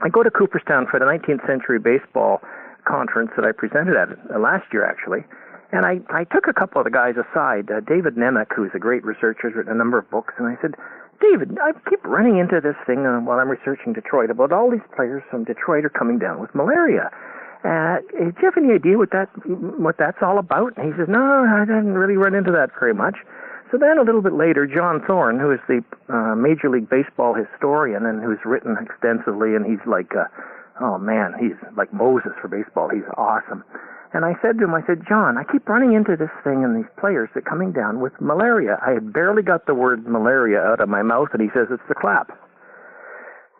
I go to Cooperstown for the 19th Century Baseball conference that I presented at last year, actually. And I took a couple of the guys aside, David Nemec, who's a great researcher, has written a number of books, and I said, David, I keep running into this thing while I'm researching Detroit about all these players from Detroit are coming down with malaria. Do you have any idea what that's all about? And he says, no, I didn't really run into that very much. So then a little bit later, John Thorne, who is the Major League Baseball historian and who's written extensively, and he's like, he's like Moses for baseball. He's awesome. And I said to him, John, I keep running into this thing and these players that are coming down with malaria. I had barely got the word malaria out of my mouth, and he says, it's the clap.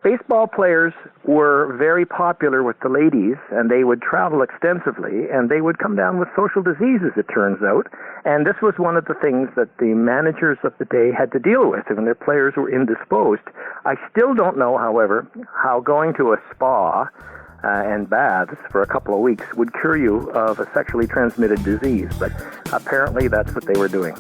Baseball players were very popular with the ladies, and they would travel extensively, and they would come down with social diseases, it turns out. And this was one of the things that the managers of the day had to deal with when their players were indisposed. I still don't know, however, how going to a spa and baths for a couple of weeks would cure you of a sexually transmitted disease, but apparently that's what they were doing.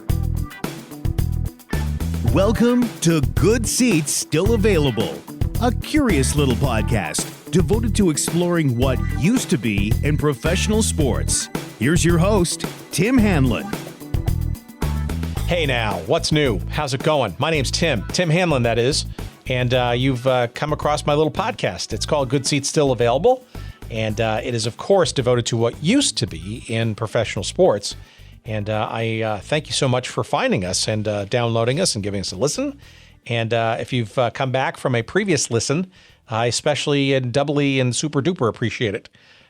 Welcome to Good Seats Still Available, a curious little podcast devoted to exploring what used to be in professional sports. Here's your host, Tim Hanlon. Hey now, what's new? How's it going? My name's Tim Hanlon, that is. And you've come across my little podcast. It's called Good Seats Still Available. And it is, of course, devoted to what used to be in professional sports. And I thank you so much for finding us and downloading us and giving us a listen. And if you've come back from a previous listen, I especially and doubly and super duper appreciate it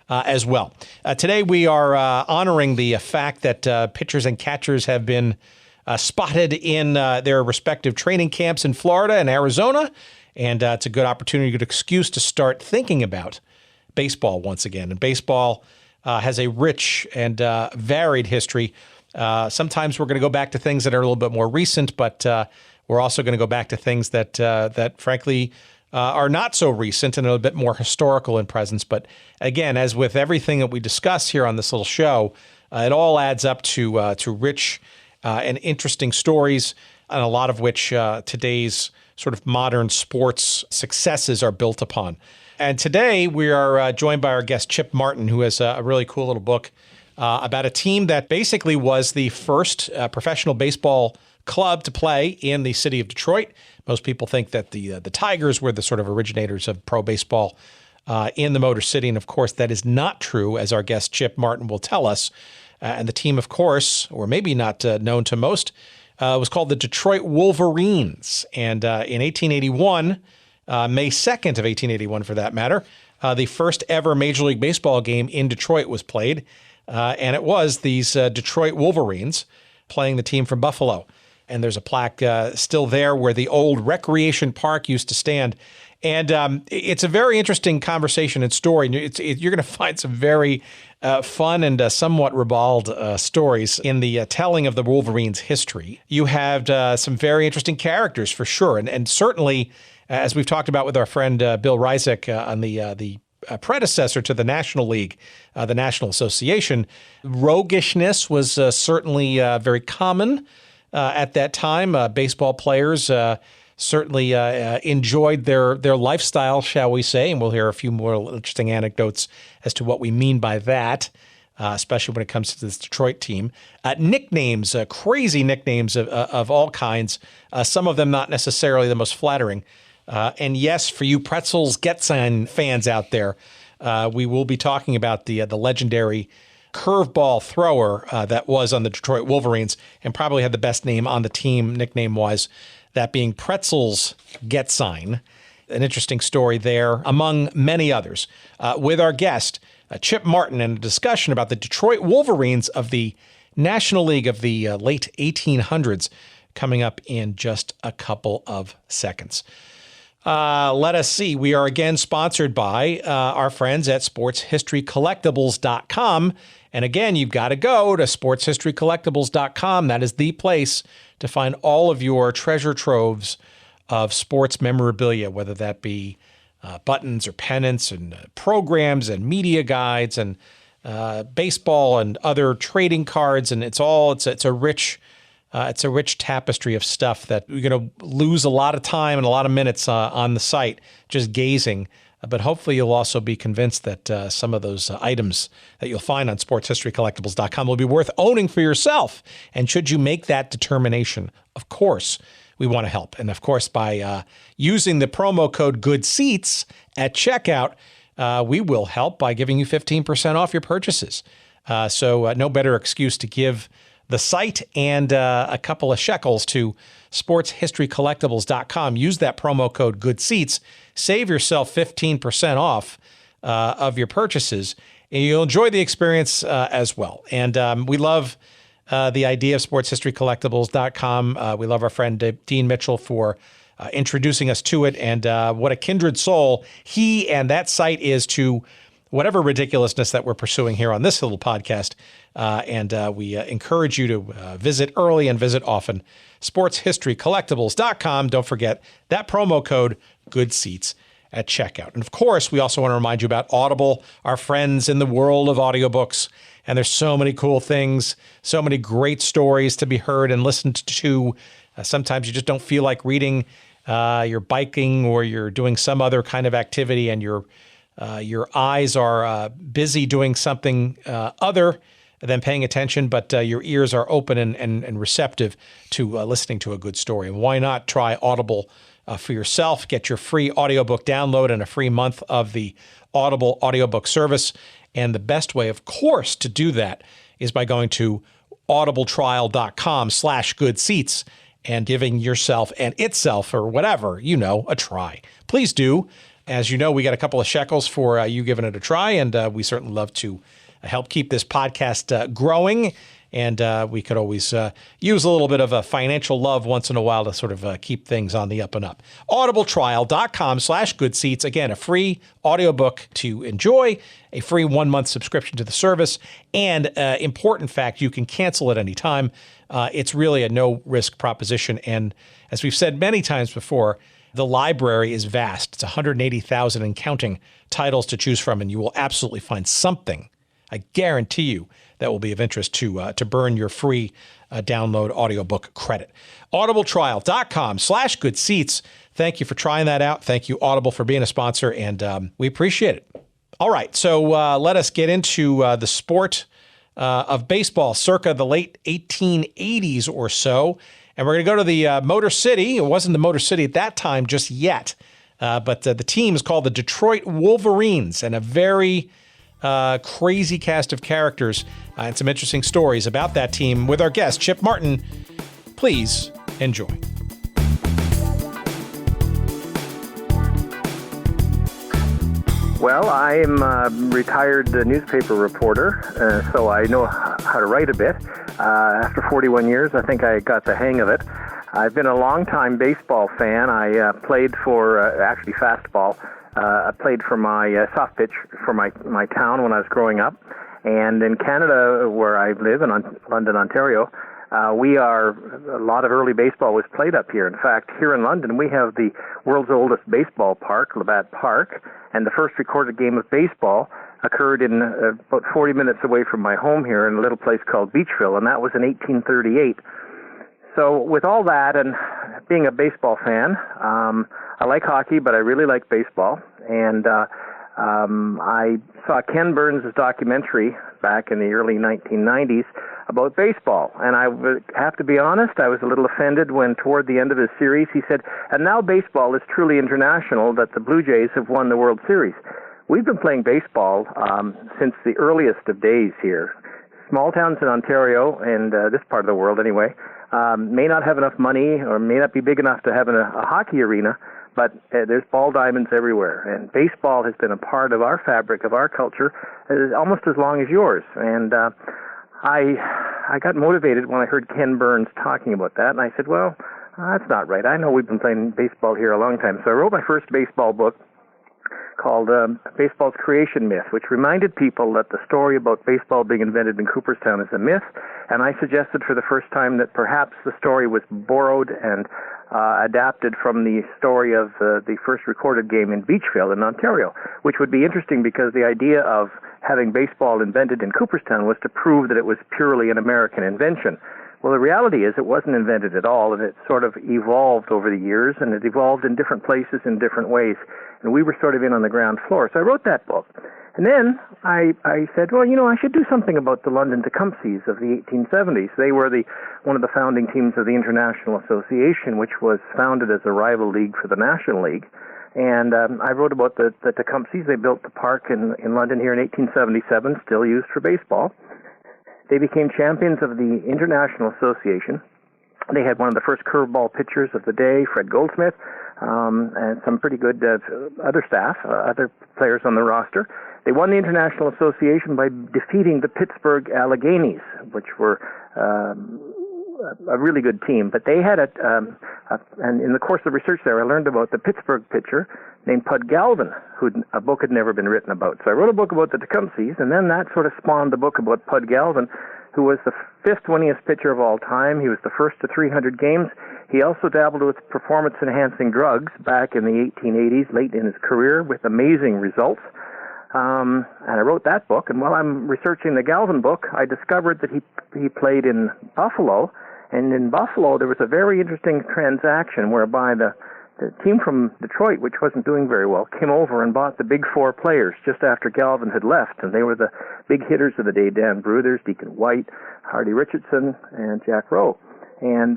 as well. Today we are honoring the fact that pitchers and catchers have been spotted in their respective training camps in Florida and Arizona. And it's a good opportunity, a good excuse to start thinking about baseball once again. And baseball has a rich and varied history. Sometimes we're going to go back to things that are a little bit more recent, but we're also going to go back to things that frankly, are not so recent and a bit more historical in presence. But again, as with everything that we discuss here on this little show, it all adds up to rich and interesting stories, and a lot of which today's sort of modern sports successes are built upon. And today we are joined by our guest, Chip Martin, who has a really cool little book about a team that basically was the first professional baseball club to play in the city of Detroit. Most people think that the Tigers were the sort of originators of pro baseball in the Motor City. And of course, that is not true, as our guest, Chip Martin, will tell us. And the team, of course, or maybe not known to most, was called the Detroit Wolverines. And in 1881, May 2nd of 1881 for that matter, the first ever Major League Baseball game in Detroit was played. And it was these Detroit Wolverines playing the team from Buffalo. And there's a plaque still there where the old recreation park used to stand. And it's a very interesting conversation and story. You're going to find some very fun and somewhat ribald stories in the telling of the Wolverines' history. You have some very interesting characters for sure. And certainly, as we've talked about with our friend Bill Rysick on the predecessor to the National League, the National Association, roguishness was certainly very common at that time. Baseball players certainly enjoyed their lifestyle, shall we say, and we'll hear a few more interesting anecdotes as to what we mean by that, especially when it comes to this Detroit team. Nicknames, crazy nicknames of all kinds, some of them not necessarily the most flattering. And yes, for you Pretzels Getzon fans out there, we will be talking about the legendary curveball thrower that was on the Detroit Wolverines and probably had the best name on the team, nickname-wise, that being Pretzels Getzon. An interesting story there, among many others, with our guest, Chip Martin, and a discussion about the Detroit Wolverines of the National League of the late 1800s, coming up in just a couple of seconds. Let us see. We are again sponsored by our friends at sportshistorycollectibles.com. And again, you've got to go to sportshistorycollectibles.com. That is the place to find all of your treasure troves of sports memorabilia, whether that be buttons or pennants and programs and media guides and baseball and other trading cards. And it's a rich tapestry of stuff that you're going to lose a lot of time and a lot of minutes on the site just gazing But hopefully you'll also be convinced that some of those items that you'll find on sportshistorycollectibles.com will be worth owning for yourself. And should you make that determination, of course, we want to help. And of course, by using the promo code GOODSEATS at checkout, we will help by giving you 15% off your purchases. So no better excuse to give the site and a couple of shekels to sportshistorycollectibles.com. Use that promo code GOODSEATS. Save yourself 15% off of your purchases, and you'll enjoy the experience as well. And we love the idea of sportshistorycollectibles.com. We love our friend Dean Mitchell for introducing us to it, and what a kindred soul he and that site is to whatever ridiculousness that we're pursuing here on this little podcast. And we encourage you to visit early and visit often. sportshistorycollectibles.com. Don't forget that promo code GOODSEATS at checkout. And of course, we also want to remind you about Audible, our friends in the world of audiobooks. And there's so many cool things, so many great stories to be heard and listened to. Sometimes you just don't feel like reading. You're biking or you're doing some other kind of activity, and your eyes are busy doing something other than paying attention, but your ears are open and receptive to listening to a good story. And why not try Audible for yourself? Get your free audiobook download and a free month of the Audible audiobook service. And the best way, of course, to do that is by going to audibletrial.com/goodseats and giving yourself and itself, or whatever, a try. Please do. As you know, we got a couple of shekels for you giving it a try, and we certainly love to help keep this podcast growing. And we could always use a little bit of a financial love once in a while to sort of keep things on the up and up. audibletrial.com/goodseats. Again, a free audiobook to enjoy, a free 1-month subscription to the service, and important fact, you can cancel at any time. It's really a no-risk proposition. And as we've said many times before, the library is vast. It's 180,000 and counting titles to choose from, and you will absolutely find something, I guarantee you, that will be of interest to burn your free download audiobook credit. audibletrial.com/goodseats. Thank you for trying that out. Thank you, Audible, for being a sponsor, and we appreciate it. All right, so let us get into the sport of baseball circa the late 1880s or so. And we're going to go to the Motor City. It wasn't the Motor City at that time just yet, but the team is called the Detroit Wolverines, and a very crazy cast of characters and some interesting stories about that team with our guest, Chip Martin. Please enjoy. Well, I'm a retired newspaper reporter, so I know how to write a bit. After 41 years, I think I got the hang of it. I've been a long-time baseball fan. I played for, actually fastball. I played for my soft pitch for my town when I was growing up. And in Canada, where I live, in London, Ontario, a lot of early baseball was played up here. In fact, here in London, we have the world's oldest baseball park, Labatt Park, and the first recorded game of baseball occurred in about 40 minutes away from my home here in a little place called Beachville, and that was in 1838. So with all that and being a baseball fan, I like hockey, but I really like baseball. And I saw Ken Burns' documentary back in the early 1990s about baseball. And I have to be honest, I was a little offended when toward the end of his series he said, and now baseball is truly international, that the Blue Jays have won the World Series. We've been playing baseball since the earliest of days here. Small towns in Ontario, and this part of the world anyway, may not have enough money or may not be big enough to have a hockey arena, but there's ball diamonds everywhere. And baseball has been a part of our fabric, of our culture, almost as long as yours. And I got motivated when I heard Ken Burns talking about that, and I said, well, that's not right. I know we've been playing baseball here a long time. So I wrote my first baseball book called Baseball's Creation Myth, which reminded people that the story about baseball being invented in Cooperstown is a myth, and I suggested for the first time that perhaps the story was borrowed and adapted from the story of the first recorded game in Beachville in Ontario, which would be interesting because the idea of having baseball invented in Cooperstown was to prove that it was purely an American invention. Well, the reality is it wasn't invented at all, and it sort of evolved over the years, and it evolved in different places in different ways. and we were sort of in on the ground floor. So I wrote that book. And then I said, well, I should do something about the London Tecumsehs of the 1870s. They were one of the founding teams of the International Association, which was founded as a rival league for the National League. And I wrote about the Tecumsehs. They built the park in London here in 1877, still used for baseball. They became champions of the International Association. They had one of the first curveball pitchers of the day, Fred Goldsmith, and some pretty good other staff, other players on the roster. They won the International Association by defeating the Pittsburgh Alleghenies, which were a really good team. But they had and in the course of research there, I learned about the Pittsburgh pitcher named Pud Galvin, who a book had never been written about. So I wrote a book about the Tecumsehs, and then that sort of spawned the book about Pud Galvin, who was the fifth winningest pitcher of all time. He was the first to 300 games. He also dabbled with performance-enhancing drugs back in the 1880s, late in his career, with amazing results. And I wrote that book, and while I'm researching the Galvin book, I discovered that he played in Buffalo, and in Buffalo there was a very interesting transaction whereby the team from Detroit, which wasn't doing very well, came over and bought the big four players just after Galvin had left, and they were the big hitters of the day: Dan Bruthers, Deacon White, Hardy Richardson, and Jack Rowe. And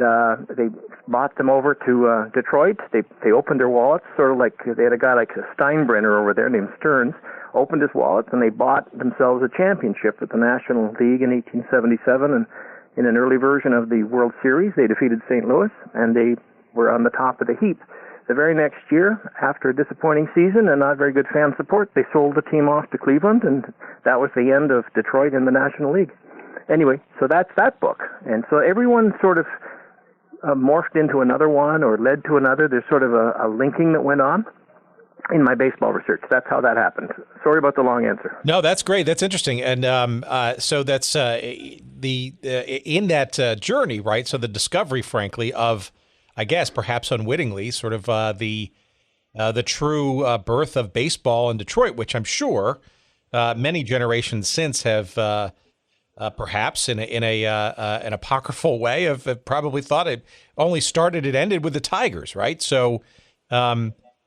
they bought them over to Detroit. They opened their wallets, sort of like they had a guy like Steinbrenner over there named Stearns, opened his wallets, and they bought themselves a championship at the National League in 1877. And in an early version of the World Series, they defeated St. Louis, and they were on the top of the heap. The very next year, after a disappointing season and not very good fan support, they sold the team off to Cleveland, and that was the end of Detroit in the National League. Anyway, so that's that book. And so everyone sort of morphed into another one or led to another. There's sort of a linking that went on in my baseball research. That's how that happened. Sorry about the long answer. No, that's great. That's interesting. And so that's in that journey, right? So the discovery, frankly, of, I guess, perhaps unwittingly, sort of the true birth of baseball in Detroit, which I'm sure many generations since have perhaps in an apocryphal way have probably thought it only started and ended with the Tigers, right? So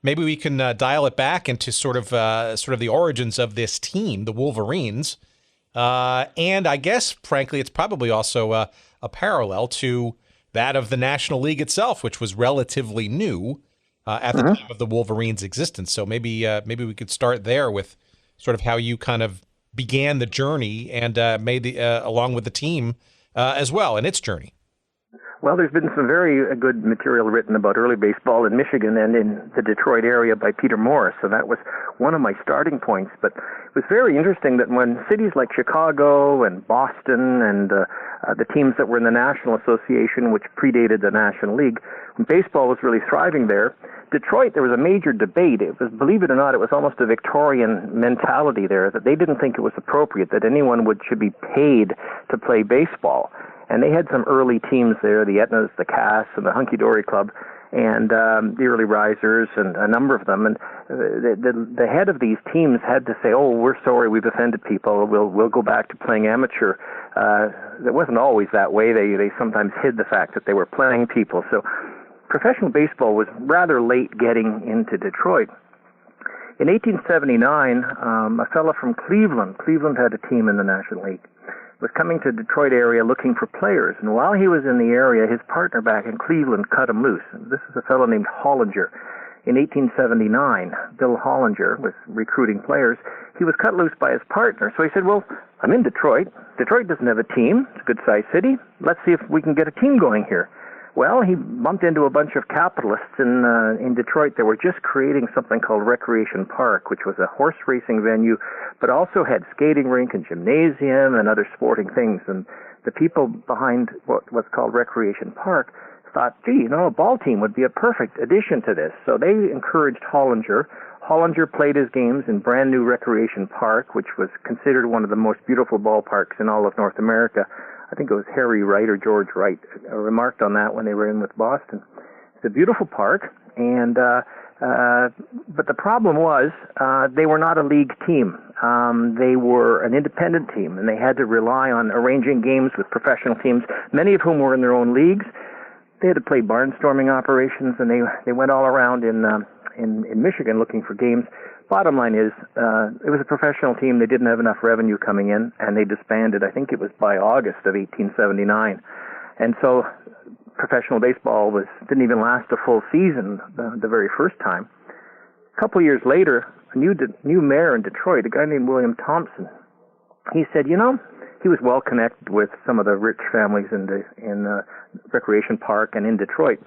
maybe we can dial it back into sort of the origins of this team, the Wolverines, and I guess, frankly, it's probably also a parallel to that of the National League itself, which was relatively new at the time of the Wolverines' existence. So maybe we could start there with sort of how you kind of began the journey and made along with the team as well in its journey. Well, there's been some very good material written about early baseball in Michigan and in the Detroit area by Peter Morris, so that was one of my starting points. But it was very interesting that when cities like Chicago and Boston and the teams that were in the National Association, which predated the National League, when baseball was really thriving there, Detroit, there was a major debate. It was, believe it or not, it was almost a Victorian mentality there, that they didn't think it was appropriate that anyone should be paid to play baseball. And they had some early teams there, the Etnas, the Cass, and the Hunky Dory Club, and the Early Risers, and a number of them. And the head of these teams had to say, "Oh, we're sorry, we've offended people. We'll go back to playing amateur." It wasn't always that way. They sometimes hid the fact that they were playing people. So professional baseball was rather late getting into Detroit. In 1879, a fellow from Cleveland had a team in the National League, was coming to the Detroit area looking for players. And while he was in the area, his partner back in Cleveland cut him loose. This is a fellow named Hollinger. In 1879, Bill Hollinger was recruiting players. He was cut loose by his partner. So he said, well, I'm in Detroit. Detroit doesn't have a team. It's a good-sized city. Let's see if we can get a team going here. Well, he bumped into a bunch of capitalists in Detroit that were just creating something called Recreation Park, which was a horse racing venue, but also had skating rink and gymnasium and other sporting things. And the people behind what's called Recreation Park thought, gee, a ball team would be a perfect addition to this. So they encouraged Hollinger. Hollinger played his games in brand new Recreation Park, which was considered one of the most beautiful ballparks in all of North America. I think it was Harry Wright or George Wright remarked on that when they were in with Boston. It's a beautiful park, and but the problem was they were not a league team. They were an independent team, and they had to rely on arranging games with professional teams, many of whom were in their own leagues. They had to play barnstorming operations, and they went all around in in Michigan looking for games. Bottom line is, it was a professional team. They didn't have enough revenue coming in, and they disbanded. I think it was by August of 1879. And so professional baseball didn't even last a full season the very first time. A couple of years later, a new mayor in Detroit, a guy named William Thompson, he said, he was well connected with some of the rich families in Recreation Park and in Detroit.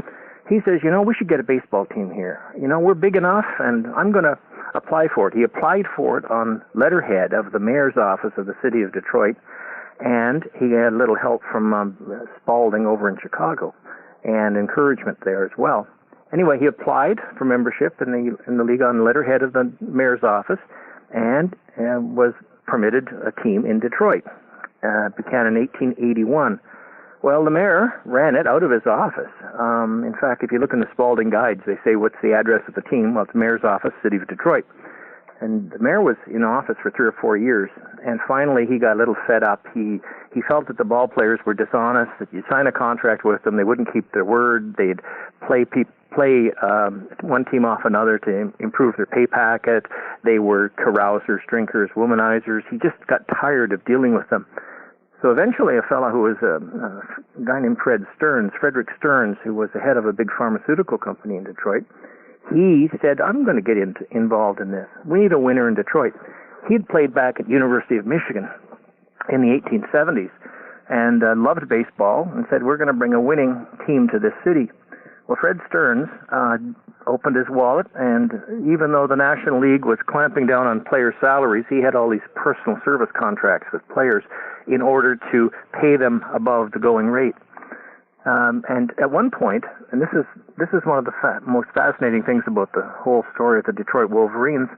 He says, we should get a baseball team here. We're big enough, and I'm going to apply for it. He applied for it on letterhead of the mayor's office of the city of Detroit, and he had a little help from Spalding over in Chicago and encouragement there as well. Anyway, he applied for membership in the league on letterhead of the mayor's office and was permitted a team in Detroit. Began in 1881. Well, the mayor ran it out of his office. In fact, if you look in the Spalding guides, they say, what's the address of the team? Well, it's the mayor's office, City of Detroit. And the mayor was in office for 3 or 4 years, and finally he got a little fed up. He felt that the ball players were dishonest, that you sign a contract with them, they wouldn't keep their word, they'd play one team off another to improve their pay packet, they were carousers, drinkers, womanizers. He just got tired of dealing with them. So eventually a fellow who was a guy named Frederick Stearns, who was the head of a big pharmaceutical company in Detroit, he said, I'm going to get involved in this. We need a winner in Detroit. He'd played back at University of Michigan in the 1870s and loved baseball and said, we're going to bring a winning team to this city. Well, Fred Stearns opened his wallet, and even though the National League was clamping down on player salaries, he had all these personal service contracts with players in order to pay them above the going rate. And at one point, and this is one of the most fascinating things about the whole story of the Detroit Wolverines,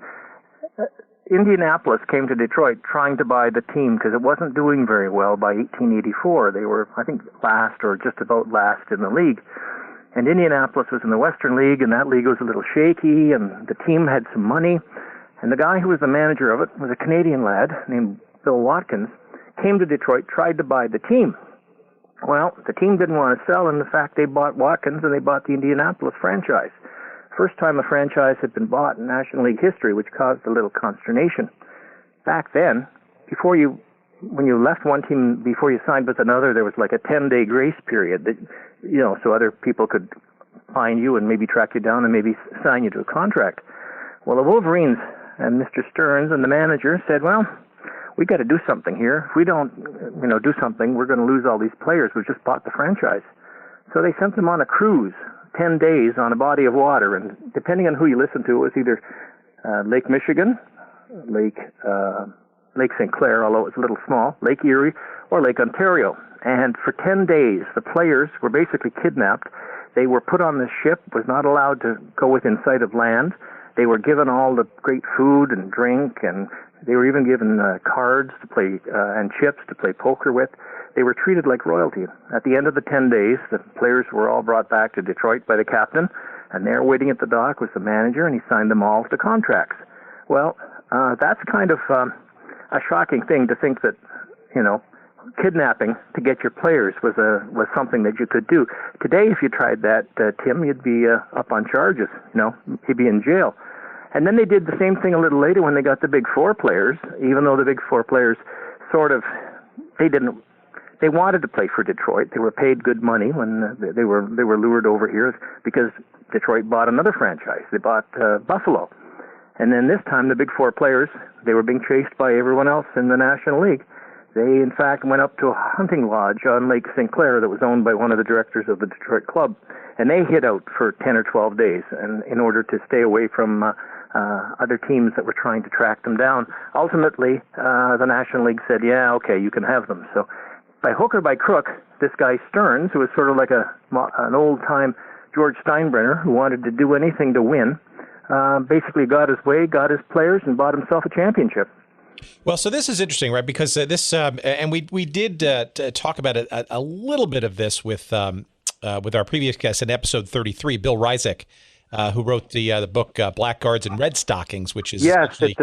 Indianapolis came to Detroit trying to buy the team because it wasn't doing very well by 1884. They were, I think, last or just about last in the league. And Indianapolis was in the Western League, and that league was a little shaky, and the team had some money. And the guy who was the manager of it was a Canadian lad named Bill Watkins, came to Detroit, tried to buy the team. Well, the team didn't want to sell, and in fact, they bought Watkins, and they bought the Indianapolis franchise. First time a franchise had been bought in National League history, which caused a little consternation. Back then, when you left one team before you signed with another, there was like a 10-day grace period that, so other people could find you and maybe track you down and maybe sign you to a contract. Well, the Wolverines and Mr. Stearns and the manager said, well, we got to do something here. If we don't, do something, we're going to lose all these players. We've just bought the franchise. So they sent them on a cruise, 10 days on a body of water, and depending on who you listen to, it was either Lake Michigan, Lake St. Clair, although it was a little small, Lake Erie, or Lake Ontario. And for 10 days, the players were basically kidnapped. They were put on this ship, was not allowed to go within sight of land. They were given all the great food and drink, and they were even given cards to play and chips to play poker with. They were treated like royalty. At the end of the 10 days, the players were all brought back to Detroit by the captain, and there waiting at the dock was the manager, and he signed them all to contracts. Well, that's kind of a shocking thing to think that, kidnapping to get your players was something that you could do. Today, if you tried that, Tim, you'd be up on charges. You'd be in jail. And then they did the same thing a little later when they got the Big Four players, even though the Big Four players they wanted to play for Detroit. They were paid good money when they were lured over here because Detroit bought another franchise. They bought Buffalo. And then this time the Big Four players, they were being chased by everyone else in the National League. They, in fact, went up to a hunting lodge on Lake St. Clair that was owned by one of the directors of the Detroit club. And they hid out for 10 or 12 days in order to stay away from other teams that were trying to track them down. Ultimately, the National League said, yeah, okay, you can have them. So by hook or by crook, this guy Stearns, who was sort of like an old-time George Steinbrenner who wanted to do anything to win, basically got his way, got his players, and bought himself a championship. Well, so this is interesting, right? Because and we did talk about it a little bit of this with our previous guest in episode 33, Bill Rysick, who wrote the book Blackguards and Red Stockings, which is yes, he's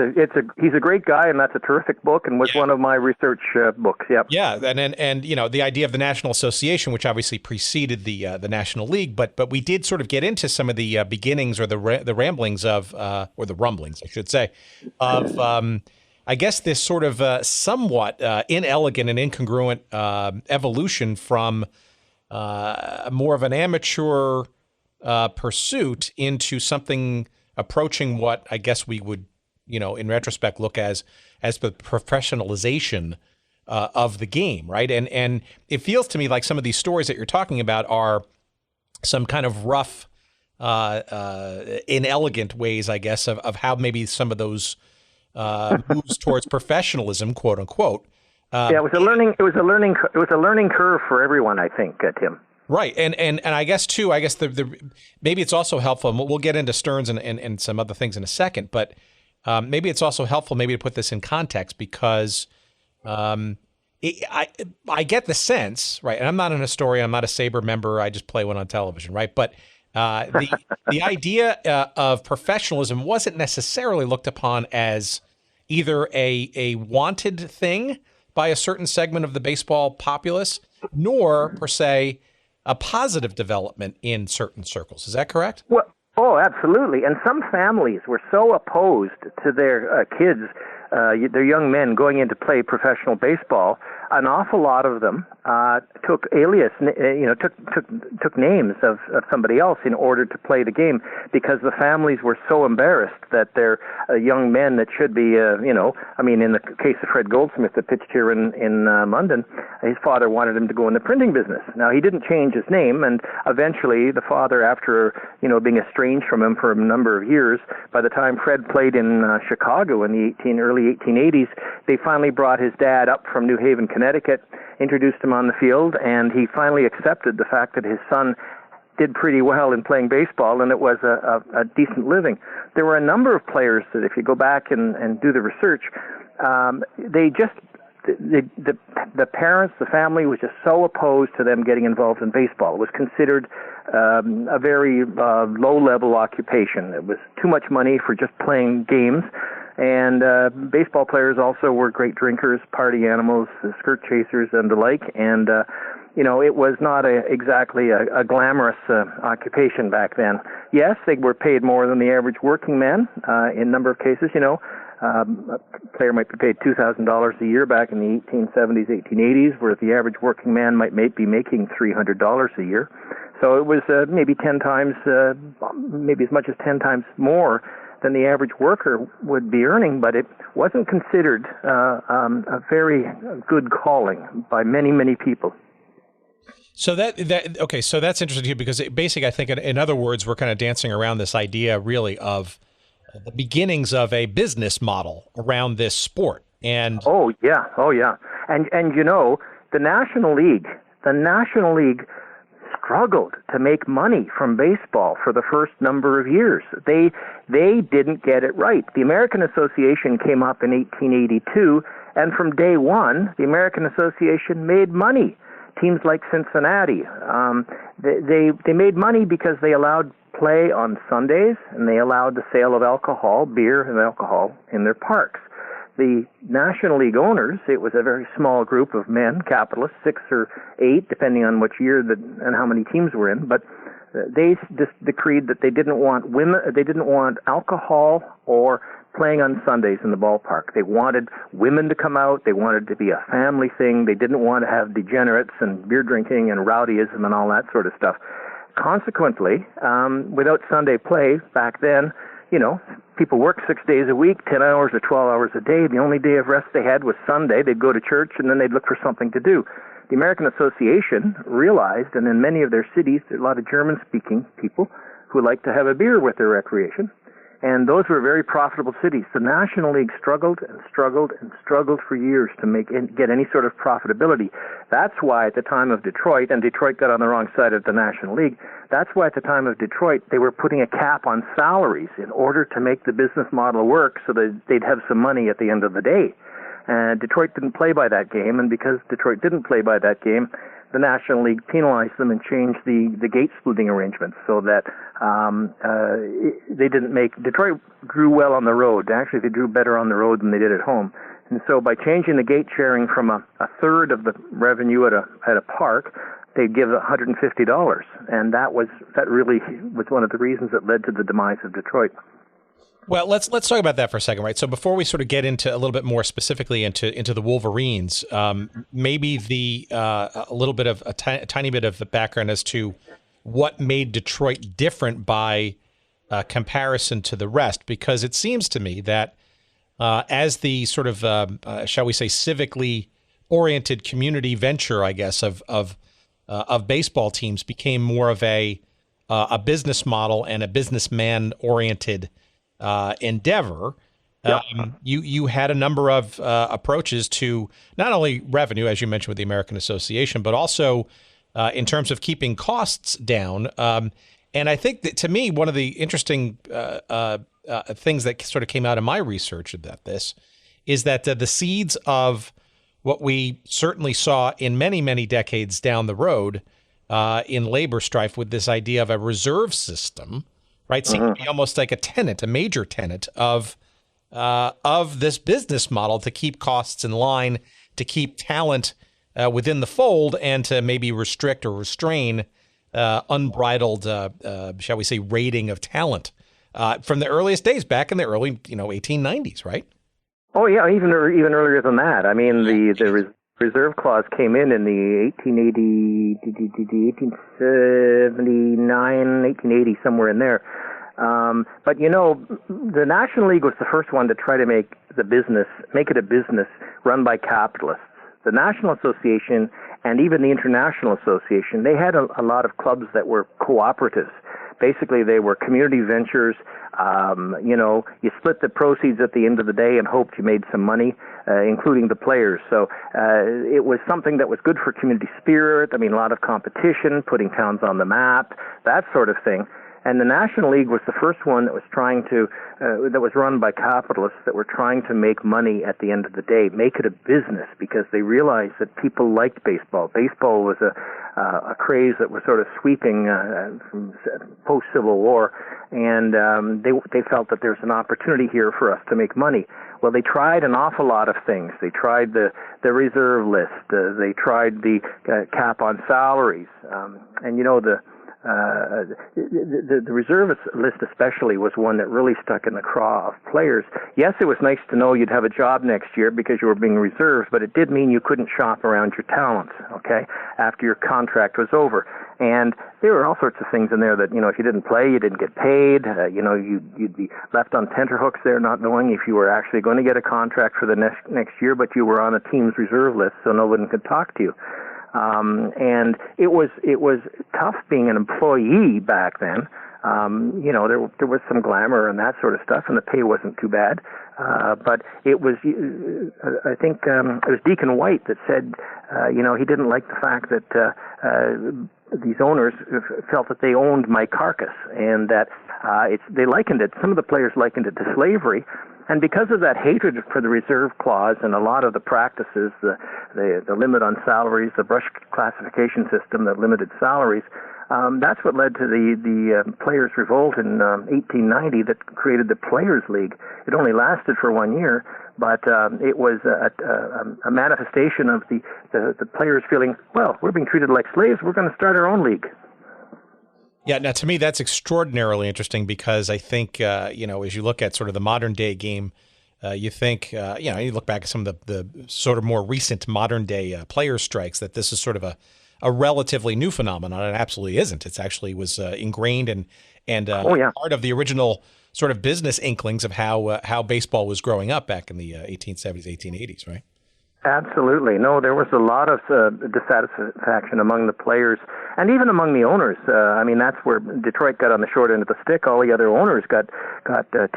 a great guy, and that's a terrific book, and was one of my research books. Yep. Yeah, and the idea of the National Association, which obviously preceded the National League, but we did sort of get into some of the beginnings or the ramblings of or the rumblings, I should say, of I guess this sort of somewhat inelegant and incongruent evolution from more of an amateur pursuit into something approaching what I guess we would, in retrospect, look as the professionalization of the game, right? And it feels to me like some of these stories that you're talking about are some kind of rough, inelegant ways, I guess, of how maybe some of those moves towards professionalism, quote unquote. It was a learning curve for everyone, I think, Tim. Right, and I guess too. I guess the maybe it's also helpful. And we'll get into Stearns and some other things in a second, but maybe it's also helpful maybe to put this in context because I get the sense, right? And I'm not an historian. I'm not a SABR member. I just play one on television, right? But the idea of professionalism wasn't necessarily looked upon as either a wanted thing by a certain segment of the baseball populace, nor per se a positive development in certain circles. Is that correct? Well, absolutely. And some families were so opposed to their kids, their young men going in to play professional baseball. An awful lot of them took took names of somebody else in order to play the game because the families were so embarrassed that their young men that should be, in the case of Fred Goldsmith that pitched here in London, his father wanted him to go in the printing business. Now, he didn't change his name, and eventually the father, after, being estranged from him for a number of years, by the time Fred played in Chicago in the early 1880s, they finally brought his dad up from New Haven, Connecticut, introduced him on the field, and he finally accepted the fact that his son did pretty well in playing baseball, and it was a decent living. There were a number of players that, if you go back and do the research, the parents, the family was just so opposed to them getting involved in baseball. It was considered a very low-level occupation. It was too much money for just playing games. And baseball players also were great drinkers, party animals, skirt chasers, and the like. And, it was not exactly a glamorous occupation back then. Yes, they were paid more than the average working man in a number of cases. A player might be paid $2,000 a year back in the 1870s, 1880s, where the average working man might be making $300 a year. So it was maybe 10 times, maybe as much as 10 times more than the average worker would be earning, but it wasn't considered a very good calling by many, many people. So so that's interesting too, because basically, I think, in other words, we're kind of dancing around this idea, really, of the beginnings of a business model around this sport. And oh yeah, and the National League struggled to make money from baseball for the first number of years. They didn't get it right. The American Association came up in 1882, and from day one, the American Association made money. Teams like Cincinnati, they made money because they allowed play on Sundays, and they allowed the sale of alcohol, beer and alcohol, in their parks. The National League owners, it was a very small group of men, capitalists, 6 or 8, depending on which year and how many teams were in, but they just decreed that they didn't want women, they didn't want alcohol or playing on Sundays in the ballpark. They wanted women to come out. They wanted it to be a family thing. They didn't want to have degenerates and beer drinking and rowdyism and all that sort of stuff. Consequently, without Sunday play back then, people worked 6 days a week, 10 hours or 12 hours a day. The only day of rest they had was Sunday. They'd go to church, and then they'd look for something to do. The American Association realized, and in many of their cities, there are a lot of German-speaking people who like to have a beer with their recreation, and those were very profitable cities. The National League struggled and struggled and struggled for years to get any sort of profitability. That's why at the time of Detroit, and Detroit got on the wrong side of the National League, that's why at the time of Detroit they were putting a cap on salaries in order to make the business model work so that they'd have some money at the end of the day. And Detroit didn't play by that game, and because Detroit didn't play by that game, the National League penalized them and changed the gate splitting arrangements so that they didn't make Detroit drew well on the road. Actually, they drew better on the road than they did at home. And so by changing the gate sharing from a third of the revenue at a park, they'd give $150, and that really was one of the reasons that led to the demise of Detroit. Well, let's talk about that for a second, right? So before we sort of get into a little bit more specifically into the Wolverines, maybe a little bit of a tiny bit of the background as to what made Detroit different by comparison to the rest, because it seems to me that as the sort of shall we say civically oriented community venture, I guess of baseball teams became more of a business model and a businessman oriented endeavor. Yep. You had a number of approaches to not only revenue, as you mentioned with the American Association, but also in terms of keeping costs down. And I think that to me, one of the interesting things that sort of came out of my research about this is that the seeds of what we certainly saw in many, many decades down the road in labor strife with this idea of a reserve system, right? Seemed to be almost like a major tenet of this business model to keep costs in line, to keep talent within the fold, and to maybe restrict or restrain unbridled, shall we say, raiding of talent from the earliest days back in the early, 1890s, right? Oh yeah, even earlier than that. I mean, the reserve clause came in the 1879, 1880, somewhere in there. But the National League was the first one to try to make it a business run by capitalists. The National Association and even the International Association, they had a lot of clubs that were cooperatives. Basically, they were community ventures. You split the proceeds at the end of the day and hoped you made some money, including the players. So it was something that was good for community spirit. I mean, a lot of competition, putting towns on the map, that sort of thing. And the National League was the first one that was that was run by capitalists that were trying to make money at the end of the day, make it a business, because they realized that people liked baseball. Baseball was a craze that was sort of sweeping from post-Civil War, and they felt that there's an opportunity here for us to make money. Well, they tried an awful lot of things. They tried the reserve list. They tried the cap on salaries, the reservist list especially was one that really stuck in the craw of players. Yes, it was nice to know you'd have a job next year because you were being reserved, but it did mean you couldn't shop around your talents, okay, after your contract was over. And there were all sorts of things in there that, if you didn't play, you didn't get paid. You'd be left on tenterhooks there, not knowing if you were actually going to get a contract for the next year, but you were on a team's reserve list, so no one could talk to you. And it was tough being an employee back then. There was some glamour and that sort of stuff, and the pay wasn't too bad. But it was, I think, it was Deacon White that said, he didn't like the fact that these owners felt that they owned my carcass, and that they likened it. Some of the players likened it to slavery. And because of that hatred for the reserve clause and a lot of the practices, the limit on salaries, the brush classification system that limited salaries, that's what led to the Players' Revolt in 1890 that created the Players' League. It only lasted for 1 year, but it was a manifestation of the players feeling, well, we're being treated like slaves, we're going to start our own league. Yeah, now to me that's extraordinarily interesting because I think as you look at sort of the modern day game, you think you look back at some of the sort of more recent modern day player strikes, that this is sort of a relatively new phenomenon. It absolutely isn't. It actually was ingrained and part of the original sort of business inklings of how baseball was growing up back in the 1870s, 1880s, right? Absolutely. No, there was a lot of dissatisfaction among the players and even among the owners. That's where Detroit got on the short end of the stick. All the other owners got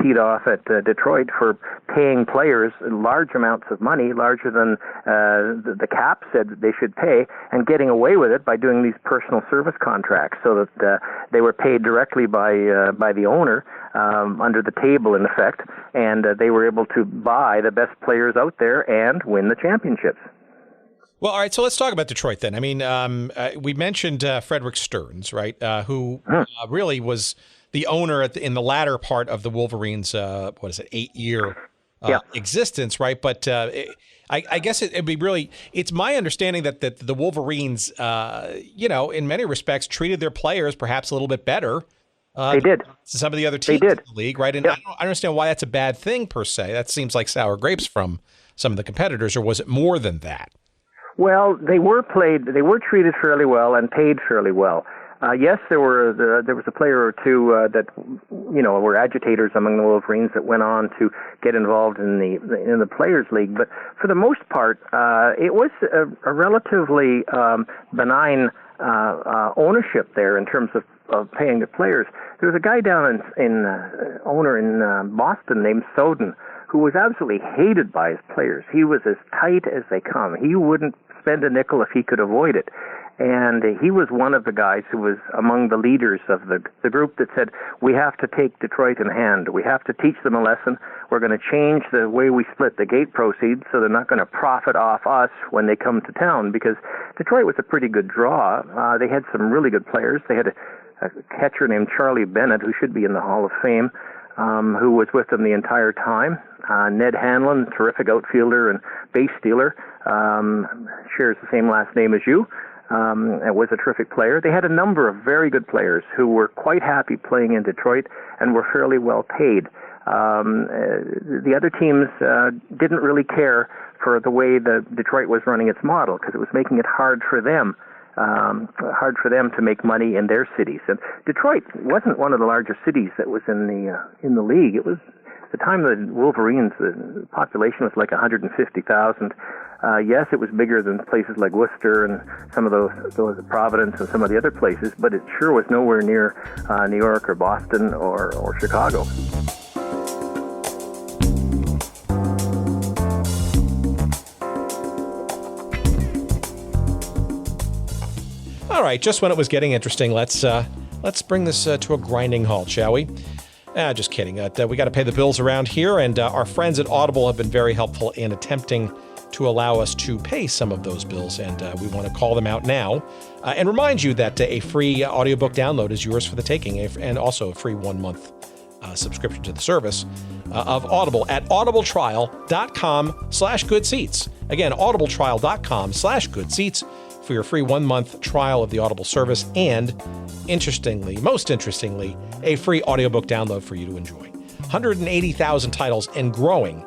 teed off at Detroit for paying players large amounts of money, larger than the cap said that they should pay, and getting away with it by doing these personal service contracts so that they were paid directly by the owner under the table, in effect, and they were able to buy the best players out there and win the championships. Well, all right, so let's talk about Detroit then. I mean, we mentioned Frederick Stearns, right, who really was the owner in the latter part of the Wolverines, 8-year existence, right? But I guess it'd be really, it's my understanding that the Wolverines, in many respects treated their players perhaps a little bit better. They did. Some of the other teams in the league, right? And I don't understand why that's a bad thing per se. That seems like sour grapes from some of the competitors, or was it more than that? Well, they were treated fairly well and paid fairly well. Yes, there was a player or two that were agitators among the Wolverines that went on to get involved in the Players League. But for the most part, it was a relatively benign ownership there in terms of paying the players. There was a guy down owner in Boston named Soden, who was absolutely hated by his players. He was as tight as they come. He wouldn't spend a nickel if he could avoid it. And he was one of the guys who was among the leaders of the group that said, we have to take Detroit in hand. We have to teach them a lesson. We're going to change the way we split the gate proceeds so they're not going to profit off us when they come to town, because Detroit was a pretty good draw. They had some really good players. They had a catcher named Charlie Bennett, who should be in the Hall of Fame, who was with them the entire time. Ned Hanlon, terrific outfielder and base stealer, shares the same last name as you. Was a terrific player. They had a number of very good players who were quite happy playing in Detroit and were fairly well paid. The other teams didn't really care for the way the Detroit was running its model, because it was making it hard for them to make money in their cities. And Detroit wasn't one of the larger cities that was in the league. It was, at the time of the Wolverines, the population was like 150,000. Yes, it was bigger than places like Worcester and some of those Providence and some of the other places, but it sure was nowhere near New York or Boston or Chicago. All right, just when it was getting interesting, let's bring this to a grinding halt, shall we? Just kidding. We got to pay the bills around here, and our friends at Audible have been very helpful in attempting to allow us to pay some of those bills, and we want to call them out now and remind you that a free audiobook download is yours for the taking, and also a free 1-month subscription to the service of Audible at audibletrial.com/goodseats. Again, audibletrial.com/goodseats for your free 1-month trial of the Audible service, and most interestingly, a free audiobook download for you to enjoy. 180,000 titles and growing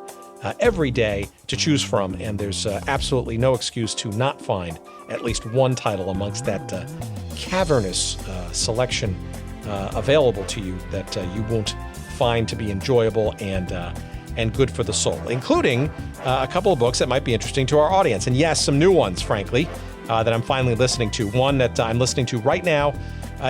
every day to choose from, and there's absolutely no excuse to not find at least one title amongst that cavernous selection available to you that you won't find to be enjoyable and good for the soul, including a couple of books that might be interesting to our audience. And yes, some new ones, frankly, that I'm finally listening to. One that I'm listening to right now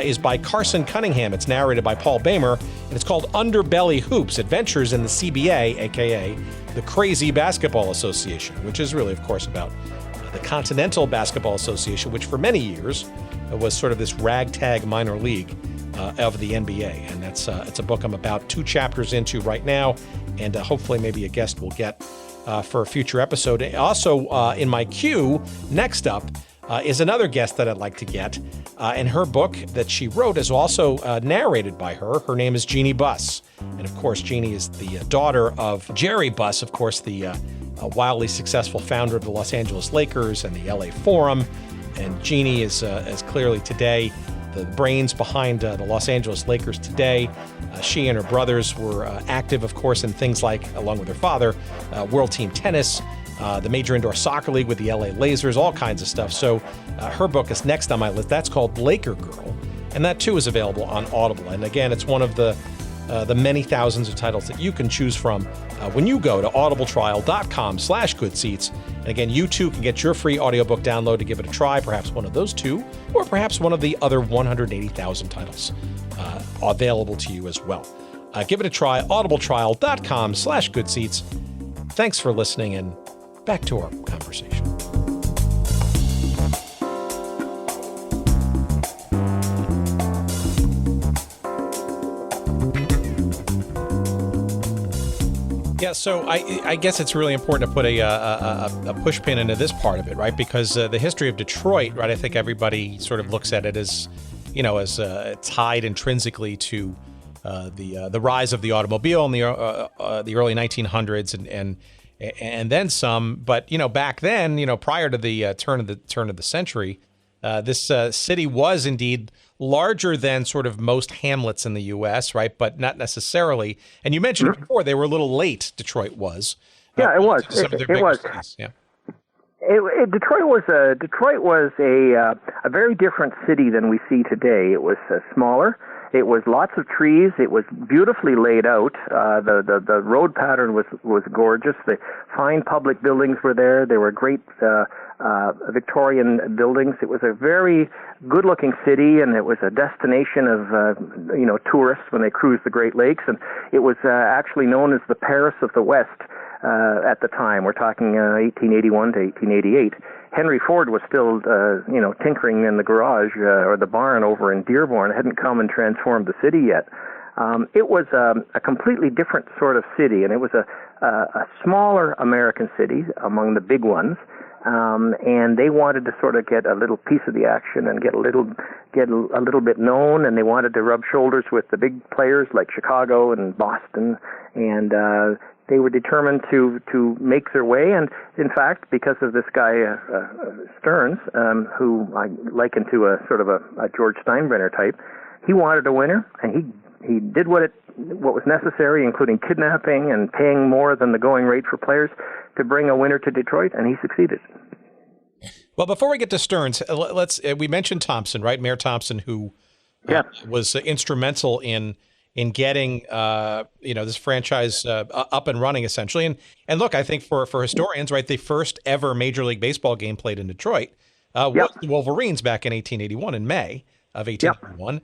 is by Carson Cunningham. It's narrated by Paul Bamer, and it's called Underbelly Hoops, Adventures in the CBA, a.k.a. the Crazy Basketball Association, which is really, of course, about the Continental Basketball Association, which for many years was sort of this ragtag minor league of the NBA. And it's a book I'm about 2 chapters into right now, and hopefully maybe a guest will get for a future episode. Also in my queue, next up, is another guest that I'd like to get, and her book that she wrote is also narrated by her. Her name is Jeannie Buss, and of course, Jeannie is the daughter of Jerry Buss, of course, the wildly successful founder of the Los Angeles Lakers and the LA Forum, and Jeannie is clearly today the brains behind the Los Angeles Lakers today. She and her brothers were active, of course, in things like, along with her father, World Team Tennis, the Major Indoor Soccer League with the LA Lasers, all kinds of stuff. So her book is next on my list. That's called Laker Girl, and that too is available on Audible. And again, it's one of the many thousands of titles that you can choose from when you go to audibletrial.com/goodseats. And again, you too can get your free audiobook download to give it a try, perhaps one of those 2, or perhaps one of the other 180,000 titles available to you as well. Give it a try, audibletrial.com/goodseats. Thanks for listening, and back to our conversation. Yeah, so I guess it's really important to put a push pin into this part of it, right? Because the history of Detroit, right? I think everybody sort of looks at it as, as tied intrinsically to the rise of the automobile in the early 1900s and then some. But back then, prior to the turn of the century, this city was indeed larger than sort of most hamlets in the U.S., right? But not necessarily. And you mentioned it before, they were a little late, Detroit was. Yeah, it was. It was. Yeah. Detroit was a very different city than we see today. It was smaller. It was lots of trees. It was beautifully laid out. The road pattern was gorgeous. The fine public buildings were there. There were great Victorian buildings. It was a very good-looking city, and it was a destination of tourists when they cruised the Great Lakes. And it was actually known as the Paris of the West at the time. We're talking 1881 to 1888. Henry Ford was still, tinkering in the garage or the barn over in Dearborn. It hadn't come and transformed the city yet. It was a completely different sort of city, and it was a smaller American city among the big ones. And they wanted to sort of get a little piece of the action and get a little bit known, and they wanted to rub shoulders with the big players like Chicago and Boston, and they were determined to make their way. And in fact, because of this guy Stearns, who I liken to a sort of a George Steinbrenner type, he wanted a winner, and he did what was necessary, including kidnapping and paying more than the going rate for players, to bring a winner to Detroit, and he succeeded. Well, before we get to Stearns, we mentioned Thompson, right? Mayor Thompson, who was instrumental in getting this franchise up and running, essentially. And look, I think for historians, right, the first ever Major League Baseball game played in Detroit was the Wolverines back in 1881, in May of 1881.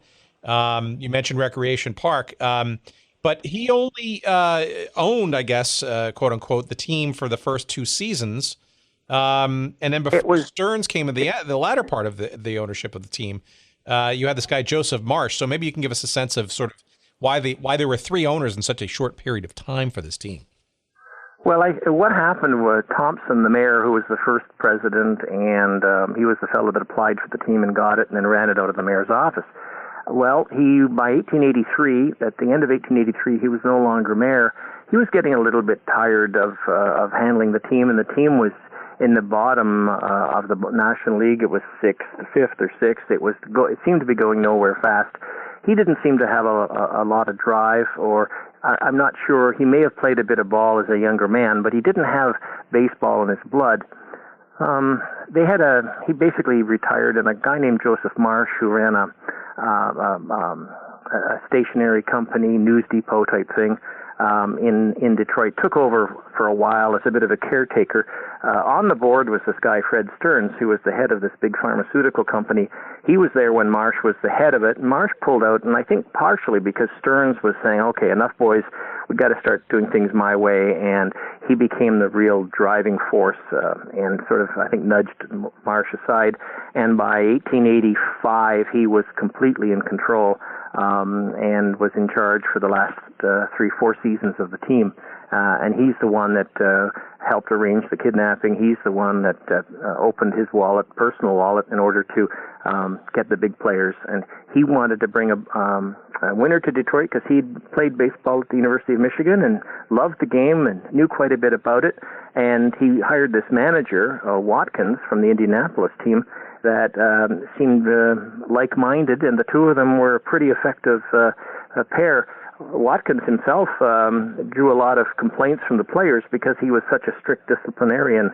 You mentioned Recreation Park. But he only owned, I guess, quote unquote, the team for the first two seasons. And then before Stearns came in the latter part of the ownership of the team, you had this guy, Joseph Marsh. So maybe you can give us a sense of sort of why there were three owners in such a short period of time for this team. Well, what happened was Thompson, the mayor, who was the first president, and he was the fellow that applied for the team and got it and then ran it out of the mayor's office. Well, by 1883, at the end of 1883, he was no longer mayor. He was getting a little bit tired of handling the team, and the team was in the bottom of the National League. It was fifth or sixth. It seemed to be going nowhere fast. He didn't seem to have a lot of drive, or I'm not sure. He may have played a bit of ball as a younger man, but he didn't have baseball in his blood. He basically retired, and a guy named Joseph Marsh, who ran a stationery company, News Depot type thing, in Detroit, took over for a while as a bit of a caretaker. On the board was this guy, Fred Stearns, who was the head of this big pharmaceutical company. He was there when Marsh was the head of it. Marsh pulled out, and I think partially because Stearns was saying, okay, enough boys, we've got to start doing things my way, and he became the real driving force and sort of, I think, nudged Marsh aside. And by 1885, he was completely in control and was in charge for the last 3-4 seasons of the team. And he's the one that helped arrange the kidnapping. He's the one that opened his personal wallet, in order to get the big players. And he wanted to bring a winner to Detroit because he'd played baseball at the University of Michigan and loved the game and knew quite a bit about it. And he hired this manager, Watkins, from the Indianapolis team that seemed like-minded, and the two of them were a pretty effective pair. Watkins himself drew a lot of complaints from the players because he was such a strict disciplinarian.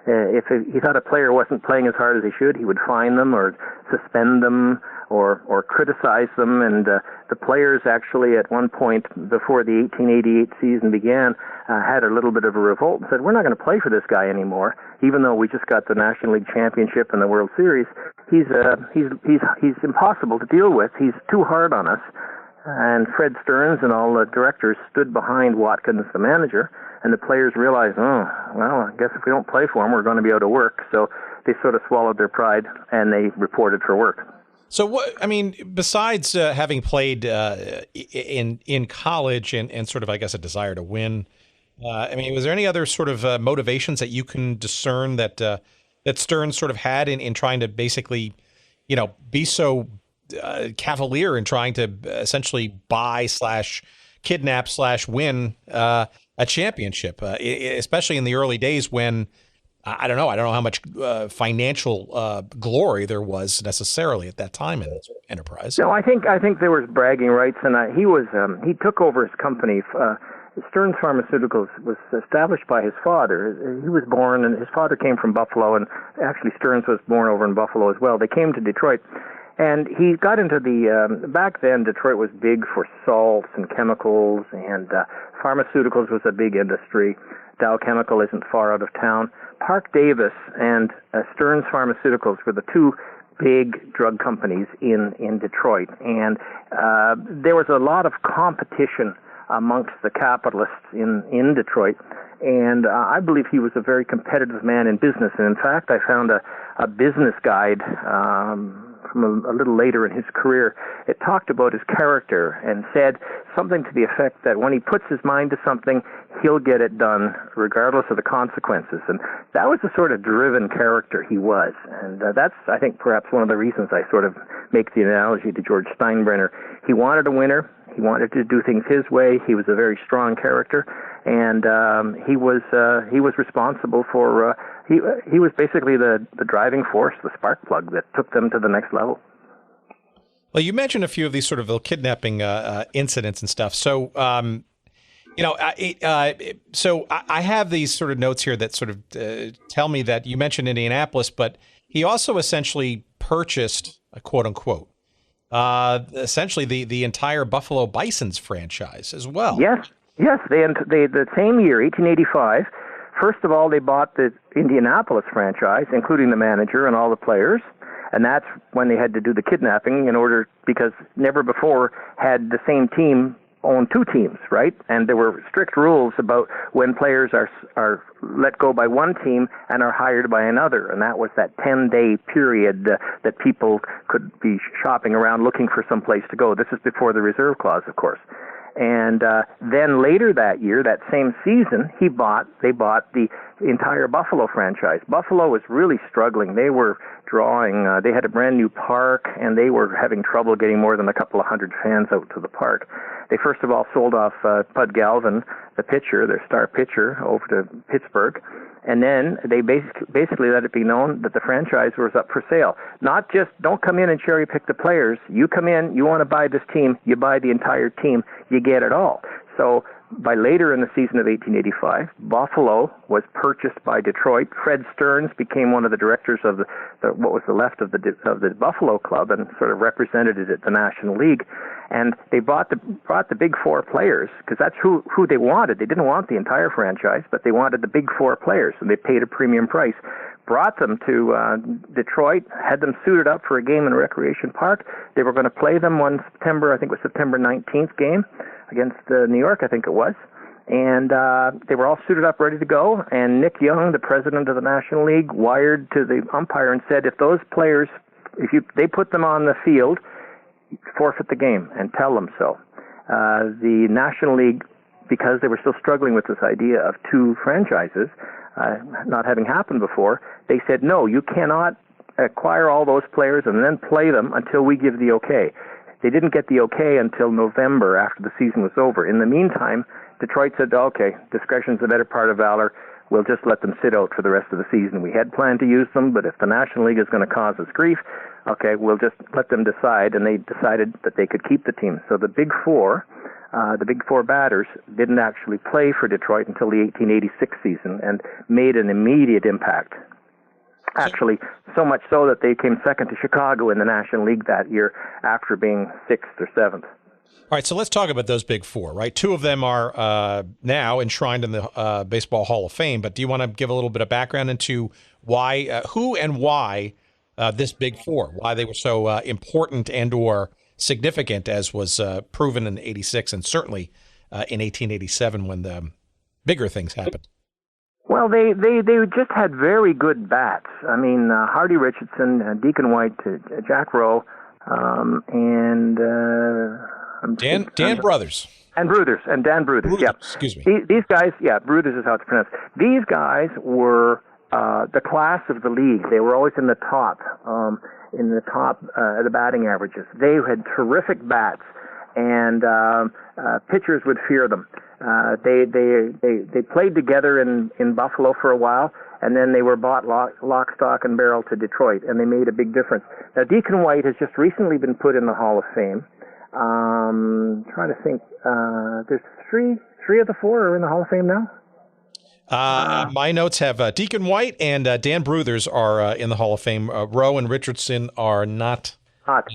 If he thought a player wasn't playing as hard as he should, he would fine them or suspend them or criticize them. And the players actually, at one point before the 1888 season began, had a little bit of a revolt and said, we're not going to play for this guy anymore, even though we just got the National League Championship and the World Series. He's impossible to deal with. He's too hard on us. And Fred Stearns and all the directors stood behind Watkins, the manager, and the players realized, I guess if we don't play for him, we're going to be out of work. So they sort of swallowed their pride, and they reported for work. So, besides having played in college and sort of, I guess, a desire to win I mean, was there any other sort of motivations that you can discern that that Stearns sort of had in trying to basically, be so cavalier in trying to essentially buy / kidnap / win a championship, especially in the early days when I don't know how much financial glory there was necessarily at that time in this enterprise. No, I think there was bragging rights, and he took over his company. Stearns Pharmaceuticals was established by his father. He was born, and his father came from Buffalo, and actually Stearns was born over in Buffalo as well. They came to Detroit, and he got into back then Detroit was big for salts and chemicals, and pharmaceuticals was a big industry. Dow Chemical isn't far out of town. Park Davis and Stearns Pharmaceuticals were the two big drug companies in Detroit, and there was a lot of competition amongst the capitalists in Detroit, and I believe he was a very competitive man in business. And in fact, I found a business guide from a little later in his career. It talked about his character and said something to the effect that when he puts his mind to something, he'll get it done regardless of the consequences. And that was the sort of driven character he was. And that's, I think, perhaps one of the reasons I sort of make the analogy to George Steinbrenner. He wanted a winner. He wanted to do things his way. He was a very strong character, and he was responsible for. He was basically the driving force, the spark plug that took them to the next level. Well, you mentioned a few of these sort of kidnapping incidents and stuff. So, so I have these sort of notes here that sort of tell me that you mentioned Indianapolis, but he also essentially purchased, quote unquote, essentially the entire Buffalo Bisons franchise as well. Yes. They the same year, 1885. First of all, they bought the Indianapolis franchise, including the manager and all the players, and that's when they had to do the kidnapping because never before had the same team own two teams, right? And there were strict rules about when players are let go by one team and are hired by another, and that was that 10-day period that people could be shopping around looking for some place to go. This is before the reserve clause, of course. And then later that year, that same season, they bought the entire Buffalo franchise. Buffalo was really struggling. They were drawing, they had a brand new park, and they were having trouble getting more than a couple of hundred fans out to the park. They first of all sold off Bud Galvin, the pitcher, their star pitcher, over to Pittsburgh. And then they basically let it be known that the franchise was up for sale. Not just, don't come in and cherry pick the players. You come in, you want to buy this team, you buy the entire team, you get it all. So by later in the season of 1885, Buffalo was purchased by Detroit. Fred Stearns became one of the directors of what was the left of the Buffalo Club and sort of represented it at the National League. And they brought the big four players because that's who they wanted. They didn't want the entire franchise, but they wanted the big four players, and they paid a premium price. Brought them to Detroit, had them suited up for a game in Recreation Park. They were going to play them one September, I think it was September 19th game against New York, I think it was. And they were all suited up, ready to go. And Nick Young, the president of the National League, wired to the umpire and said, if those players, they put them on the field, forfeit the game and tell them so. The National League, because they were still struggling with this idea of two franchises, not having happened before, they said, no, you cannot acquire all those players and then play them until we give the okay. They didn't get the okay until November after the season was over. In the meantime, Detroit said, okay, discretion's the better part of valor. We'll just let them sit out for the rest of the season. We had planned to use them, but if the National League is going to cause us grief, okay, we'll just let them decide. And they decided that they could keep the team. So the Big Four batters didn't actually play for Detroit until the 1886 season and made an immediate impact. Actually, so much so that they came second to Chicago in the National League that year after being sixth or seventh. All right, so let's talk about those big four, right? Two of them are now enshrined in the Baseball Hall of Fame, but do you want to give a little bit of background into why, who and why this big four, why they were so important and or significant, as was proven in '86 and certainly in 1887 when the bigger things happened? Well, they just had very good bats. I mean, Hardy Richardson, Deacon White, Jack Rowe, and Dan Brothers. And Bruthers, and Dan Bruthers, yeah. Excuse me. These guys, yeah, Bruthers is how it's pronounced. These guys were the class of the league. They were always in the top the batting averages. They had terrific bats, and pitchers would fear them. They played together in Buffalo for a while, and then they were bought lock, stock, and barrel to Detroit, and they made a big difference. Now, Deacon White has just recently been put in the Hall of Fame. Trying to think, there's three of the four are in the Hall of Fame now. My notes have Deacon White and Dan Bruthers are in the Hall of Fame. Rowe and Richardson are not.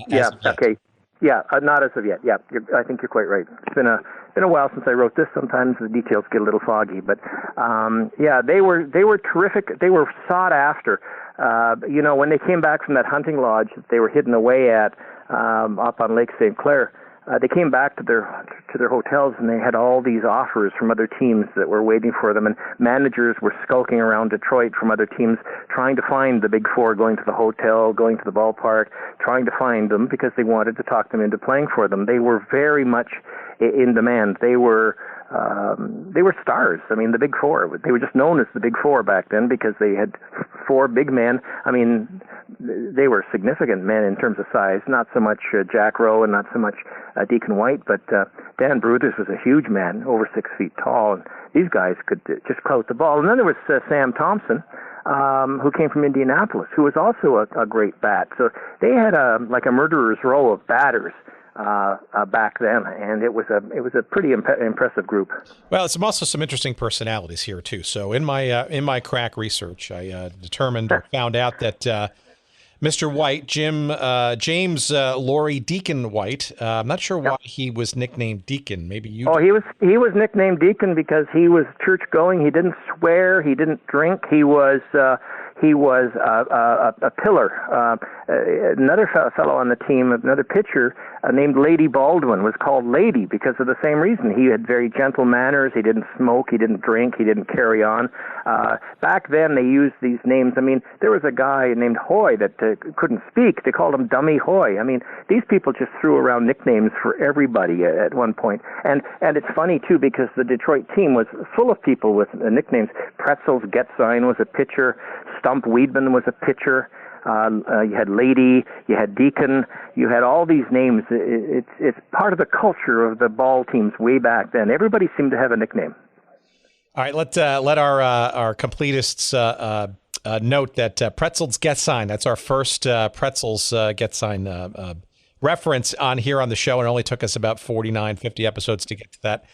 Yeah. Okay. Yeah. Not as of yet. Yeah. I think you're quite right. It's been a while since I wrote this. Sometimes the details get a little foggy, but yeah, they were terrific. They were sought after. When they came back from that hunting lodge that they were hidden away at up on Lake St. Clair. They came back to their hotels, and they had all these offers from other teams that were waiting for them, and managers were skulking around Detroit from other teams trying to find the Big Four, going to the hotel, going to the ballpark, trying to find them because they wanted to talk them into playing for them. They were very much in demand. They were stars. I mean, the Big Four. They were just known as the Big Four back then because they had four big men. I mean, they were significant men in terms of size. Not so much Jack Rowe and not so much Deacon White, but Dan Bruthers was a huge man, over 6 feet tall, and these guys could just close the ball. And then there was Sam Thompson, who came from Indianapolis, who was also a great bat. So they had like a murderer's row of batters back then, and it was a pretty impressive group. Well, it's also some interesting personalities here too. So in my crack research, I found out that Mr. White, James Laurie Deacon White. I'm not sure why he was nicknamed Deacon. Maybe you. Oh, he was nicknamed Deacon because he was church going. He didn't swear. He didn't drink. He was a pillar. Another fellow on the team, another pitcher named Lady Baldwin, was called Lady because of the same reason. He had very gentle manners. He didn't smoke. He didn't drink. He didn't carry on. Back then, they used these names. I mean, there was a guy named Hoy that couldn't speak. They called him Dummy Hoy. I mean, these people just threw around nicknames for everybody at one point. And it's funny, too, because the Detroit team was full of people with nicknames. Pretzels Getzine was a pitcher. Stump Weedman was a pitcher. You had Lady, you had Deacon, you had all these names. It's part of the culture of the ball teams way back then. Everybody seemed to have a nickname. All right, let our completists note that Pretzels Getzine. That's our first Pretzels Getzine reference on here on the show, and it only took us about 49, 50 episodes to get to that.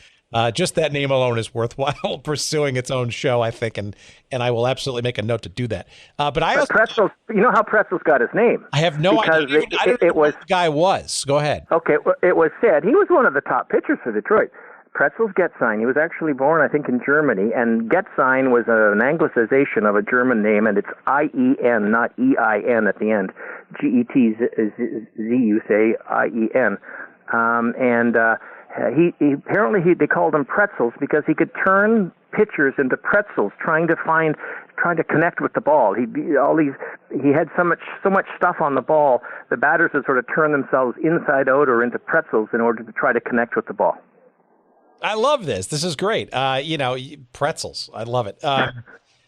Just that name alone is worthwhile pursuing its own show, I think, and I will absolutely make a note to do that. But Pretzels, you know how Pretzels got his name? I have no idea. I don't know who the guy was. Go ahead. Okay, well, it was said he was one of the top pitchers for Detroit. Pretzels Getzine. He was actually born, I think, in Germany, and Getzine was an anglicization of a German name, and it's I-E-N, not E-I-N at the end. G-E-T-Z, you say, I-E-N. He they called him Pretzels because he could turn pitchers into pretzels, trying to connect with the ball. He had so much stuff on the ball. The batters would sort of turn themselves inside out or into pretzels in order to try to connect with the ball. I love this. This is great. Pretzels. I love it.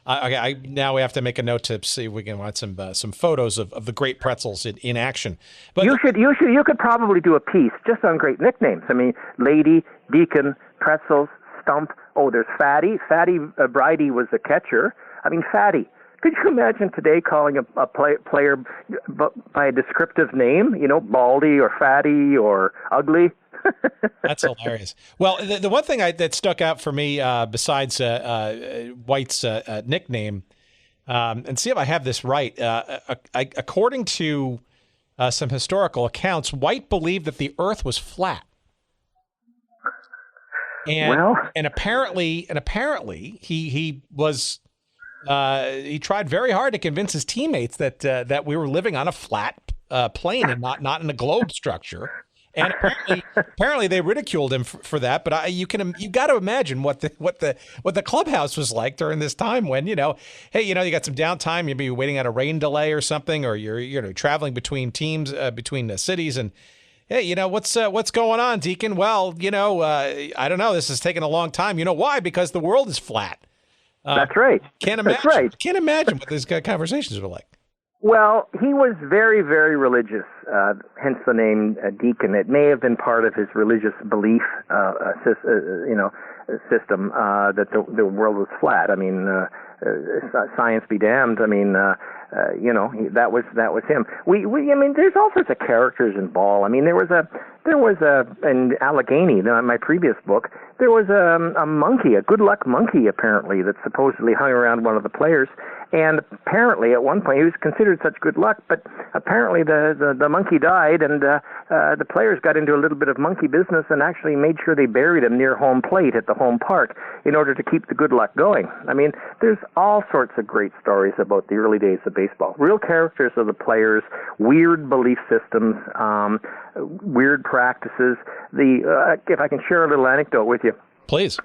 Okay, now we have to make a note to see if we can find some photos of the great pretzels in action. But you could probably do a piece just on great nicknames. I mean, Lady, Deacon, Pretzels, Stump. Oh, there's Fatty. Fatty Bridie was the catcher. I mean, Fatty. Could you imagine today calling a player by a descriptive name? You know, Baldy or Fatty or Ugly. That's hilarious. Well, the one thing that stuck out for me, besides White's nickname, and see if I have this right, according to some historical accounts, White believed that the Earth was flat. And apparently he was he tried very hard to convince his teammates that we were living on a flat plane and not in a globe structure. And apparently they ridiculed him for that. But you got to imagine what the clubhouse was like during this time when, you got some downtime, you'd be waiting at a rain delay or something, or you're traveling between teams, between the cities, and Hey, what's going on, Deacon? Well, I don't know. This has taken a long time. You know why? Because the world is flat. That's right. Can't imagine. That's right. Can't imagine what these conversations were like. Well, he was very, very religious, hence the name Deacon. It may have been part of his religious belief, system that the world was flat. I mean, science be damned. I mean, that was him. I mean, there's all sorts of characters in ball. I mean, there was in Allegheny, my previous book, there was a monkey, a good luck monkey, apparently, that supposedly hung around one of the players. And apparently, at one point, he was considered such good luck, but apparently the monkey died, and the players got into a little bit of monkey business and actually made sure they buried him near home plate at the home park in order to keep the good luck going. I mean, there's all sorts of great stories about the early days of baseball. Real characters of the players, weird belief systems, weird practices. If I can share a little anecdote with you. Please.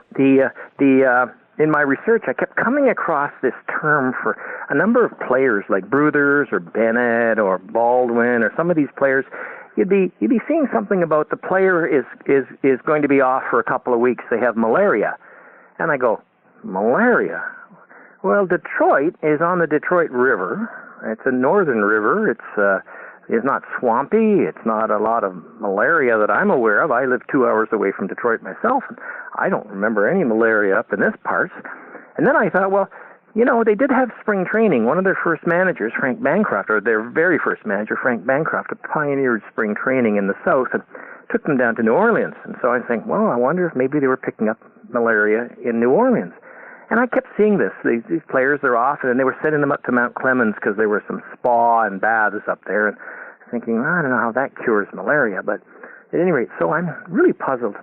In my research, I kept coming across this term for a number of players like Bruthers or Bennett or Baldwin or some of these players. You'd be seeing something about the player is going to be off for a couple of weeks. They have malaria. And I go, malaria? Well, Detroit is on the Detroit River. It's a northern river. It's not swampy. It's not a lot of malaria that I'm aware of. I live 2 hours away from Detroit myself. I don't remember any malaria up in this part. And then I thought, well, they did have spring training. One of their first managers, Frank Bancroft, or their very first manager, Frank Bancroft, pioneered spring training in the South and took them down to New Orleans. And so I think, well, I wonder if maybe they were picking up malaria in New Orleans. And I kept seeing this. These players, they're off, and they were sending them up to Mount Clemens because there were some spa and baths up there. And thinking, I don't know how that cures malaria. But at any rate, so I'm really puzzled.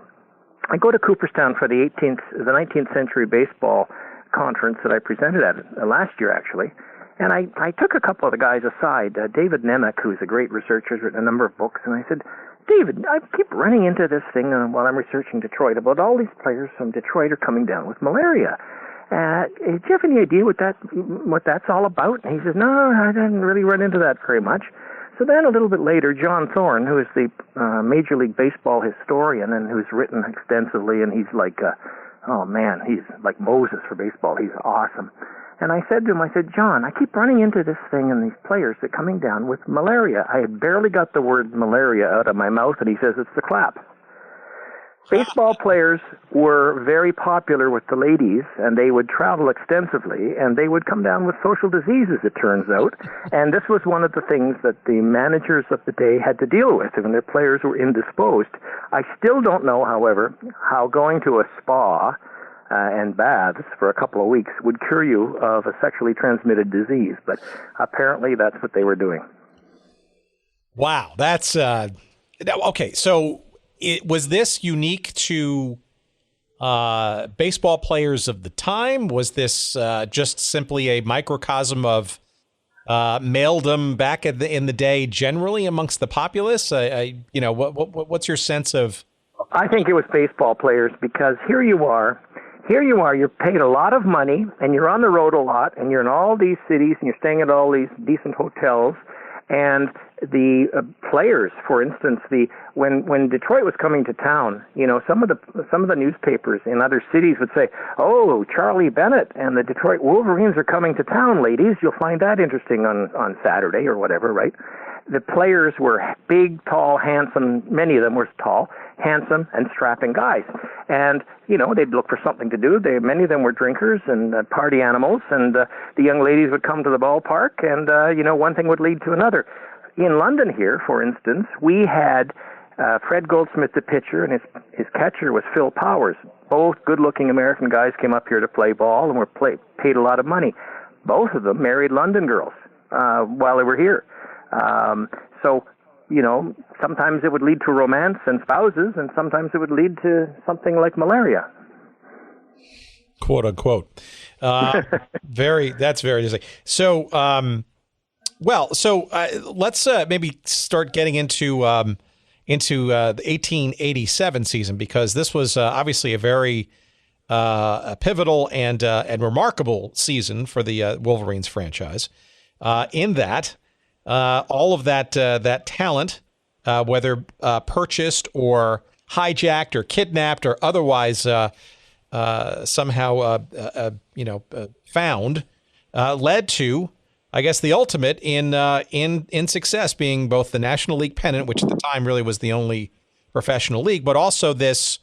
I go to Cooperstown for the 19th century baseball conference that I presented at last year, actually. And I took a couple of the guys aside. David Nemec, who's a great researcher, has written a number of books. And I said, David, I keep running into this thing while I'm researching Detroit about all these players from Detroit are coming down with malaria. Do you have any idea what that's all about? And he says, no, I didn't really run into that very much. So then a little bit later, John Thorne, who is the Major League Baseball historian and who's written extensively, and he's like, he's like Moses for baseball. He's awesome. And I said to him, John, I keep running into this thing and these players that are coming down with malaria. I had barely got the word malaria out of my mouth, and he says, it's the clap. Baseball players were very popular with the ladies, and they would travel extensively, and they would come down with social diseases, it turns out. And this was one of the things that the managers of the day had to deal with when their players were indisposed. I still don't know, however, how going to a spa and baths for a couple of weeks would cure you of a sexually transmitted disease, but apparently that's what they were doing. Wow, that's okay. So was this unique to baseball players of the time? Was this just simply a microcosm of maledom back in the day generally amongst the populace? What's your sense of? I think it was baseball players, because here you are, you're paid a lot of money, and you're on the road a lot, and you're in all these cities, and you're staying at all these decent hotels, and the players, for instance, when Detroit was coming to town, some of the newspapers in other cities would say, "Oh, Charlie Bennett and the Detroit Wolverines are coming to town, ladies. You'll find that interesting on Saturday," or whatever, right? The players were big, tall, handsome. Many of them were tall, handsome, and strapping guys. And, they'd look for something to do. Many of them were drinkers and party animals, and the young ladies would come to the ballpark, and, one thing would lead to another. In London here, for instance, we had Fred Goldsmith, the pitcher, and his catcher was Phil Powers. Both good-looking American guys came up here to play ball and were paid a lot of money. Both of them married London girls while they were here. Sometimes it would lead to romance and spouses, and sometimes it would lead to something like malaria. Quote unquote. That's very interesting. So, let's maybe start getting into the 1887 season, because this was obviously a very pivotal and remarkable season for the Wolverines franchise. In that, all of that talent whether purchased or hijacked or kidnapped or otherwise somehow found, led to, I guess, the ultimate in success, being both the National League pennant, which at the time really was the only professional league, but also this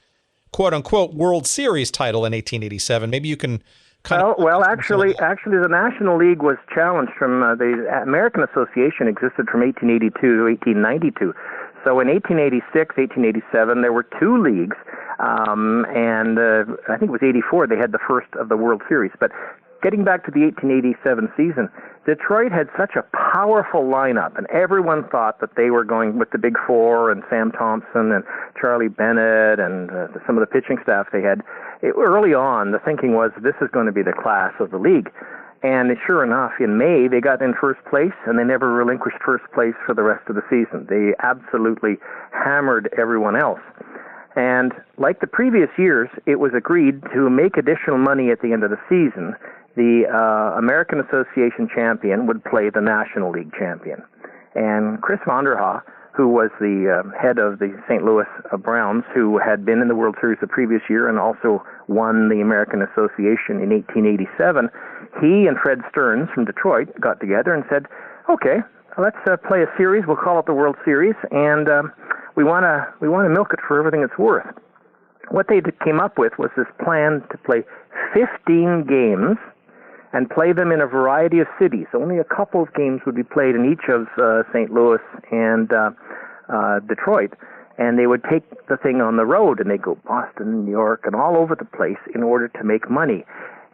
quote unquote World Series title in 1887. Maybe you can actually, the National League was challenged from the American Association existed from 1882 to 1892. So in 1886, 1887, there were two leagues, and I think it was 84, they had the first of the World Series. But getting back to the 1887 season, Detroit had such a powerful lineup, and everyone thought that they were going with the Big Four and Sam Thompson and Charlie Bennett and some of the pitching staff they had. Early on, the thinking was this is going to be the class of the league. And sure enough, in May, they got in first place, and they never relinquished first place for the rest of the season. They absolutely hammered everyone else. And like the previous years, it was agreed to make additional money at the end of the season. The American Association champion would play the National League champion. And Chris Vanderhaa, who was the head of the St. Louis Browns, who had been in the World Series the previous year and also won the American Association in 1887, he and Fred Stearns from Detroit got together and said, okay, let's play a series. We'll call it the World Series, and we want to milk it for everything it's worth. What they came up with was this plan to play 15 games and play them in a variety of cities. Only a couple of games would be played in each of St. Louis and Detroit. And they would take the thing on the road, and they'd go Boston, New York, and all over the place in order to make money.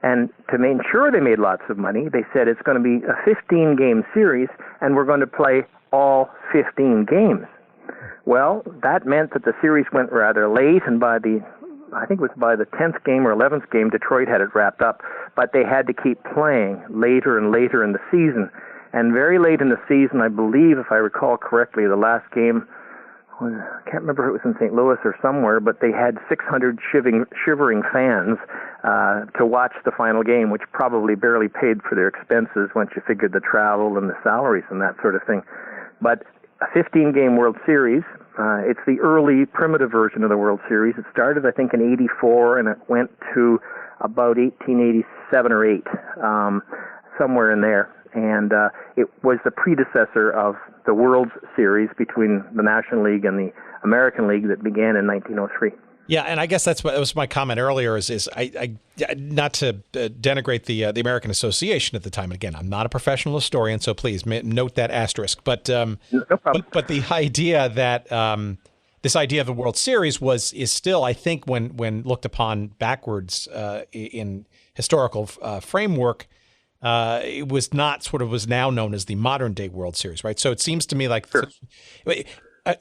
And to make sure they made lots of money, they said it's going to be a 15-game series, and we're going to play all 15 games. Well, that meant that the series went rather late, and by the 10th game or 11th game, Detroit had it wrapped up. But they had to keep playing later and later in the season. And very late in the season, I believe, if I recall correctly, the last game, I can't remember if it was in St. Louis or somewhere, but they had 600 shivering fans to watch the final game, which probably barely paid for their expenses once you figured the travel and the salaries and that sort of thing. But a 15-game World Series, it's the early primitive version of the World Series. It started, I think, in 84, and it went to about 1887 or 8, somewhere in there. And it was the predecessor of the World Series between the National League and the American League that began in 1903. Yeah, and I guess that was my comment earlier. Is I not to denigrate the American Association at the time. And again, I'm not a professional historian, so please note that asterisk. But no problem. But the idea that this idea of the World Series is still, I think, when looked upon backwards in historical framework, it was not was now known as the modern day World Series, right? So it seems to me like. Sure.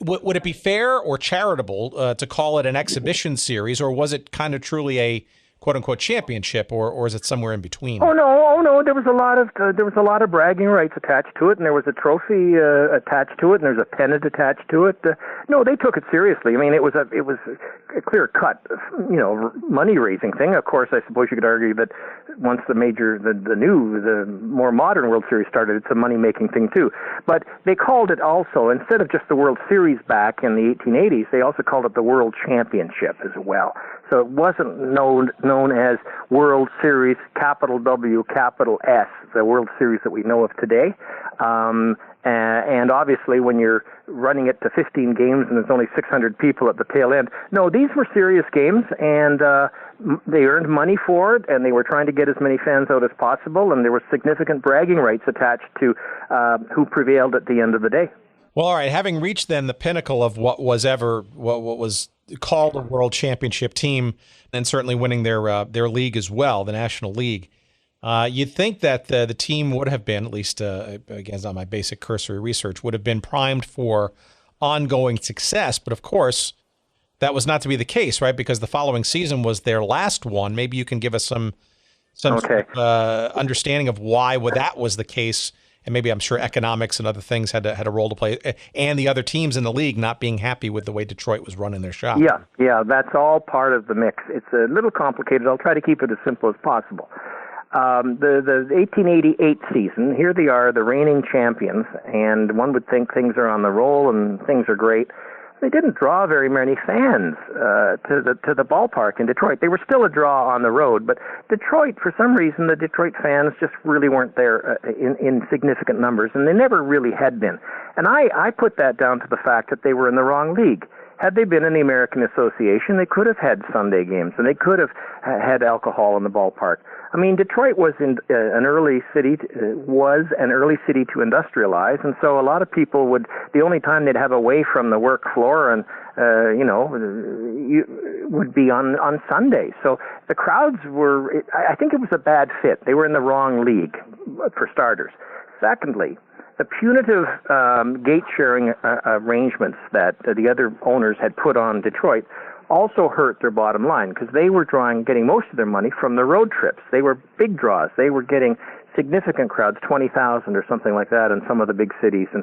Would it be fair or charitable to call it an exhibition series, or was it kind of truly a "quote unquote" championship, or is it somewhere in between? Oh no! There was a lot of bragging rights attached to it, and there was a trophy attached to it, and there's a pennant attached to it. No, they took it seriously. I mean, it was a clear cut, money raising thing. Of course, I suppose you could argue that once the more modern World Series started, it's a money making thing too. But they called it also, instead of just the World Series back in the 1880s, they also called it the World Championship as well. So it wasn't known as World Series, capital W, capital S, the World Series that we know of today. And obviously, when you're running it to 15 games and there's only 600 people at the tail end, no, these were serious games, and they earned money for it, and they were trying to get as many fans out as possible, and there were significant bragging rights attached to who prevailed at the end of the day. Well, all right, having reached then the pinnacle of what was called a world championship team, and certainly winning their league as well, the National League, you'd think that the team would have been, at least again on my basic cursory research, would have been primed for ongoing success. But of course, that was not to be the case, right? Because the following season was their last one. Maybe you can give us some okay. Understanding of why that was the case. And maybe I'm sure economics and other things had a role to play, and the other teams in the league not being happy with the way Detroit was running their shop. Yeah, that's all part of the mix. It's a little complicated. I'll try to keep it as simple as possible. The 1888 season, here they are, the reigning champions, and one would think things are on the roll and things are great. They didn't draw very many fans to the ballpark in Detroit. They were still a draw on the road, but Detroit, for some reason, the Detroit fans just really weren't there in significant numbers, and they never really had been. And I put that down to the fact that they were in the wrong league. Had they been in the American Association, they could have had Sunday games, and they could have had alcohol in the ballpark. I mean, Detroit was an early city to industrialize, and so a lot of people the only time they'd have away from the work floor and would be on Sunday. So the crowds I think it was a bad fit. They were in the wrong league, for starters. Secondly, the punitive gate-sharing arrangements that the other owners had put on Detroit also hurt their bottom line, because they were getting most of their money from the road trips. They were big draws. They were getting significant crowds, 20,000 or something like that in some of the big cities. And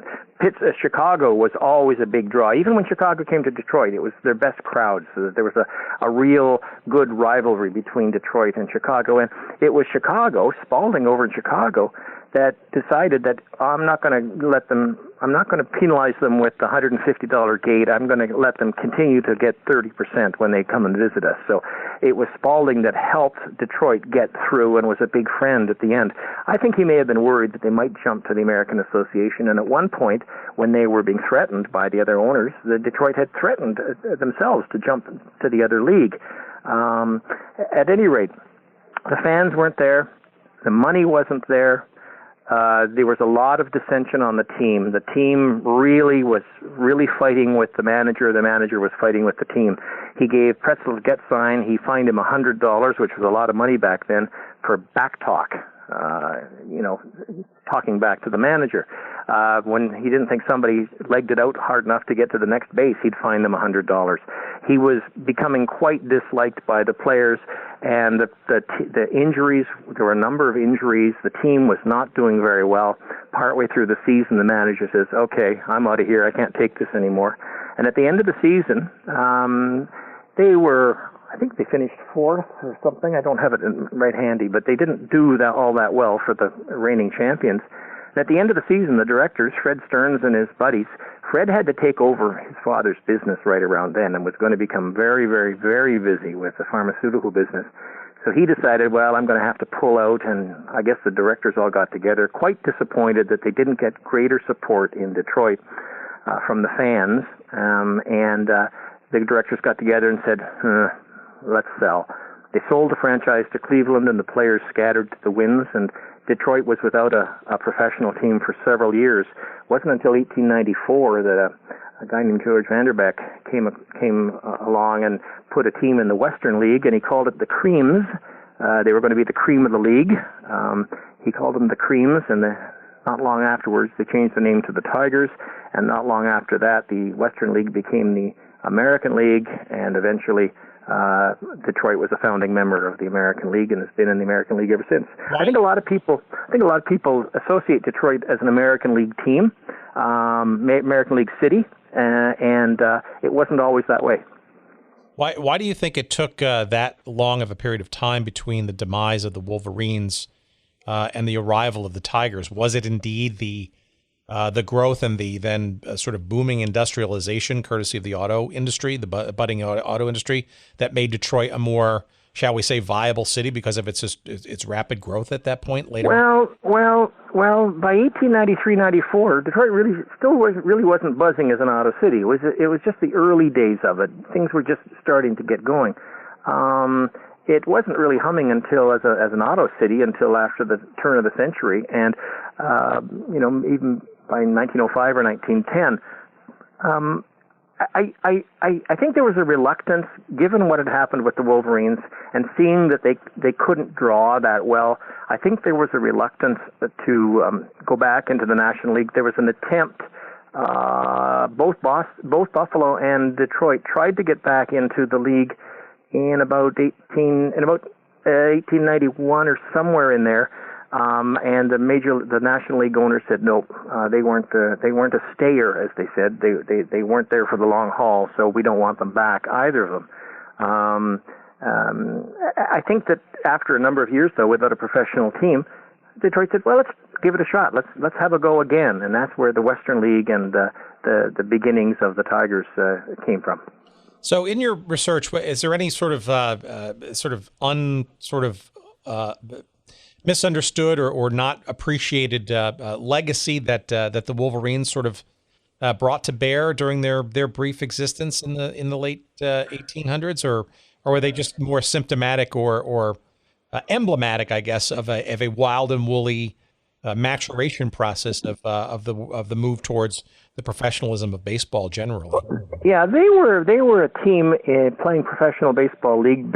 Chicago was always a big draw. Even when Chicago came to Detroit, it was their best crowds. So there was a real good rivalry between Detroit and Chicago. And it was Chicago, Spalding over in Chicago, that decided that I'm not going to penalize them with the $150 gate. I'm going to let them continue to get 30% when they come and visit us. So it was Spalding that helped Detroit get through and was a big friend at the end. I think he may have been worried that they might jump to the American Association, and at one point, when they were being threatened by the other owners, the Detroit had threatened themselves to jump to the other league. At any rate, the fans weren't there. The money wasn't there. There was a lot of dissension on the team. The team was fighting with the manager. The manager was fighting with the team. He gave Pretzel Getzine, he fined him $100, which was a lot of money back then, for back talk. Talking back to the manager. When he didn't think somebody legged it out hard enough to get to the next base, he'd fine them $100. He was becoming quite disliked by the players, and the injuries, there were a number of injuries. The team was not doing very well. Partway through the season, the manager says, okay, I'm out of here. I can't take this anymore. And at the end of the season, I think they finished fourth or something. I don't have it right handy, but they didn't do all that well for the reigning champions. And at the end of the season, the directors, Fred Stearns and his buddies, Fred had to take over his father's business right around then and was going to become very, very, very busy with the pharmaceutical business. So he decided, well, I'm going to have to pull out, and I guess the directors all got together, quite disappointed that they didn't get greater support in Detroit from the fans, and the directors got together and said, let's sell. They sold the franchise to Cleveland, and the players scattered to the winds, and Detroit was without a professional team for several years. It wasn't until 1894 that a guy named George Vanderbeck came along and put a team in the Western League, and he called it the Creams. They were going to be the cream of the league. He called them the Creams, and not long afterwards they changed the name to the Tigers, and not long after that the Western League became the American League, and eventually Detroit was a founding member of the American League and has been in the American League ever since. Right. I think a lot of people associate Detroit as an American League team, American League city, and it wasn't always that way. Why do you think it took that long of a period of time between the demise of the Wolverines and the arrival of the Tigers? Was it indeed the growth and the then sort of booming industrialization, courtesy of the auto industry, the budding auto industry, that made Detroit a more, shall we say, viable city because of its rapid growth at that point later? Well, by 1893-94, Detroit really wasn't buzzing as an auto city. It was just the early days of it. Things were just starting to get going. It wasn't really humming until as an auto city until after the turn of the century, and even by 1905 or 1910. I think there was a reluctance, given what had happened with the Wolverines, and seeing that they couldn't draw that well. I think there was a reluctance to go back into the National League. There was an attempt. Both Buffalo and Detroit tried to get back into the league in about 1891 or somewhere in there. And the National League owners said nope. They weren't a stayer, as they said. They weren't there for the long haul, so we don't want them back, either of them. I think that after a number of years, though, without a professional team, Detroit said, well, let's give it a shot. Let's have a go again. And that's where the Western League and the beginnings of the Tigers came from. So in your research, is there any sort of misunderstood or not appreciated legacy that the Wolverines sort of brought to bear during their brief existence in the late 1800s, or were they just more symptomatic or emblematic, I guess, of a wild and woolly maturation process of the move towards the professionalism of baseball generally? Yeah, they were a team playing professional league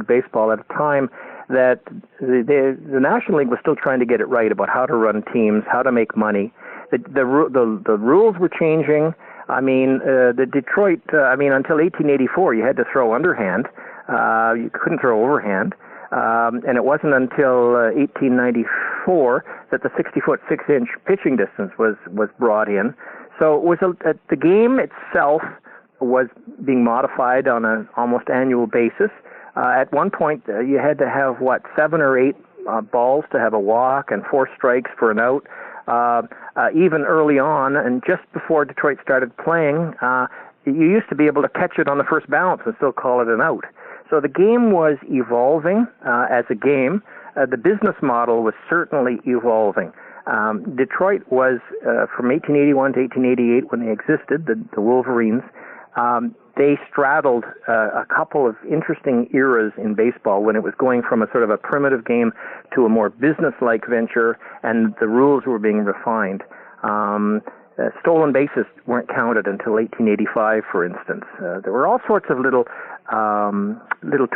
baseball at a time that the National League was still trying to get it right about how to run teams, how to make money. The rules were changing. I mean, the Detroit. Until 1884, you had to throw underhand. You couldn't throw overhand. And it wasn't until 1894 that the 60-foot 6-inch pitching distance was brought in. So it was the game itself was being modified on an almost annual basis. At one point, you had to have 7 or 8 balls to have a walk and 4 strikes for an out. Even early on, and just before Detroit started playing, you used to be able to catch it on the first bounce and still call it an out. So the game was evolving as a game. The business model was certainly evolving. Detroit was, from 1881 to 1888, when they existed, the Wolverines, they straddled a couple of interesting eras in baseball when it was going from a sort of a primitive game to a more business-like venture, and the rules were being refined. Stolen bases weren't counted until 1885, for instance. There were all sorts of little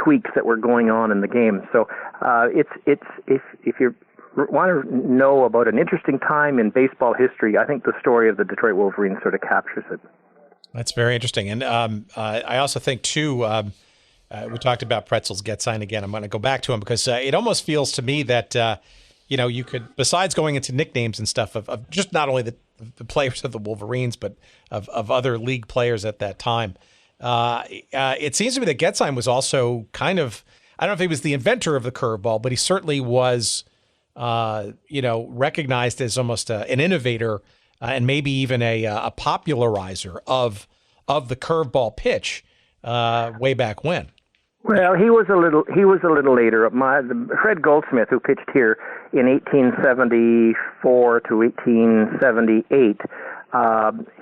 tweaks that were going on in the game. So if you want to know about an interesting time in baseball history, I think the story of the Detroit Wolverines sort of captures it. That's very interesting. And I also think, too, we talked about Pretzel's get signed again. I'm going to go back to him because it almost feels to me that, you could, besides going into nicknames and stuff of just not only the players of the Wolverines, but of other league players at that time, it seems to me that Getzheim was also kind of, I don't know if he was the inventor of the curveball, but he certainly was, recognized as almost an innovator and maybe even a popularizer of the curveball pitch way back when. Well, he was a little later. Fred Goldsmith, who pitched here in 1874 to 1878,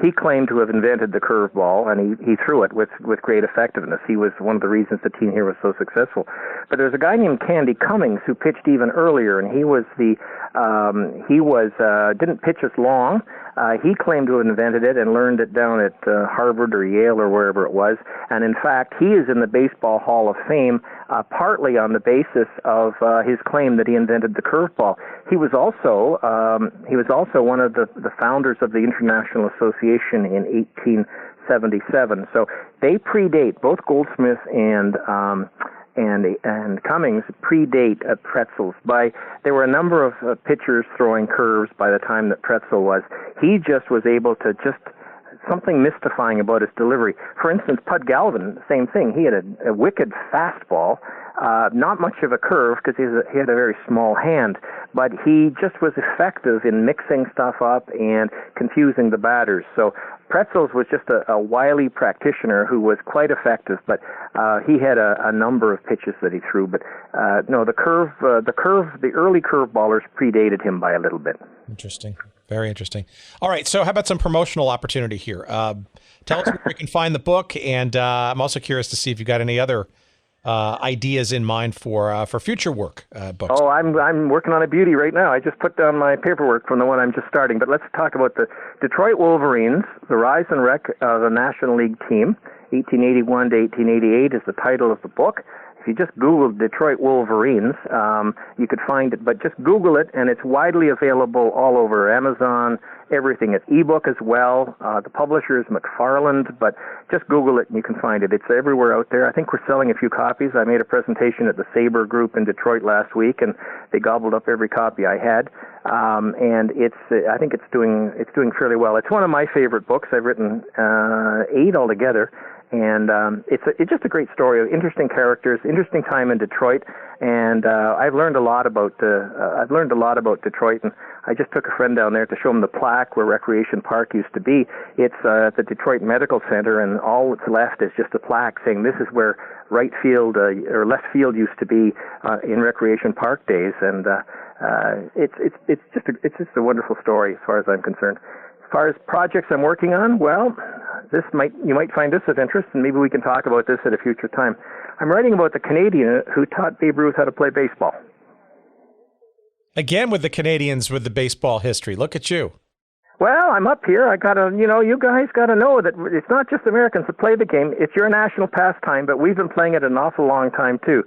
he claimed to have invented the curveball, and he threw it with great effectiveness. He was one of the reasons the team here was so successful. But there's a guy named Candy Cummings who pitched even earlier, and he didn't pitch as long. He claimed to have invented it and learned it down at Harvard or Yale or wherever it was. And in fact, he is in the Baseball Hall of Fame partly on the basis of his claim that he invented the curveball. He was also one of the founders of the International Association in 1877. So they predate, both Goldsmith and Cummings predate Pretzel's. There were a number of pitchers throwing curves by the time that Pretzel was. He just was able to something mystifying about his delivery. For instance, Pud Galvin, same thing. He had a wicked fastball, not much of a curve because he had a very small hand, but he just was effective in mixing stuff up and confusing the batters. So Pretzel's was just a wily practitioner who was quite effective, but he had a number of pitches that he threw. But no, the early curveballers predated him by a little bit. Interesting. Very interesting. All right, so how about some promotional opportunity here? Tell us where we can find the book, and I'm also curious to see if you've got any other ideas in mind for future work books. Oh, I'm working on a beauty right now. I just put down my paperwork from the one I'm just starting. But let's talk about the Detroit Wolverines, the rise and wreck of the National League team, 1881 to 1888 is the title of the book. If you just Google Detroit Wolverines, you could find it. But just Google it, and it's widely available all over Amazon, everything. It's ebook as well. The publisher is McFarland, but just Google it and you can find it. It's everywhere out there. I think we're selling a few copies. I made a presentation at the Sabre Group in Detroit last week, and they gobbled up every copy I had. And I think it's doing fairly well. It's one of my favorite books. I've written 8 altogether. And it's just a great story of interesting characters, interesting time in Detroit, and I've learned a lot about Detroit. And I just took a friend down there to show him the plaque where Recreation Park used to be. It's at the Detroit Medical Center, and all that's left is just a plaque saying this is where right field or left field used to be in Recreation Park days. And it's just a wonderful story as far as I'm concerned. As far as projects I'm working on, well, you might find this of interest, and maybe we can talk about this at a future time. I'm writing about the Canadian who taught Babe Ruth how to play baseball. Again, with the Canadians with the baseball history. Look at you. Well, I'm up here. You guys got to know that it's not just Americans that play the game. It's your national pastime, but we've been playing it an awful long time, too.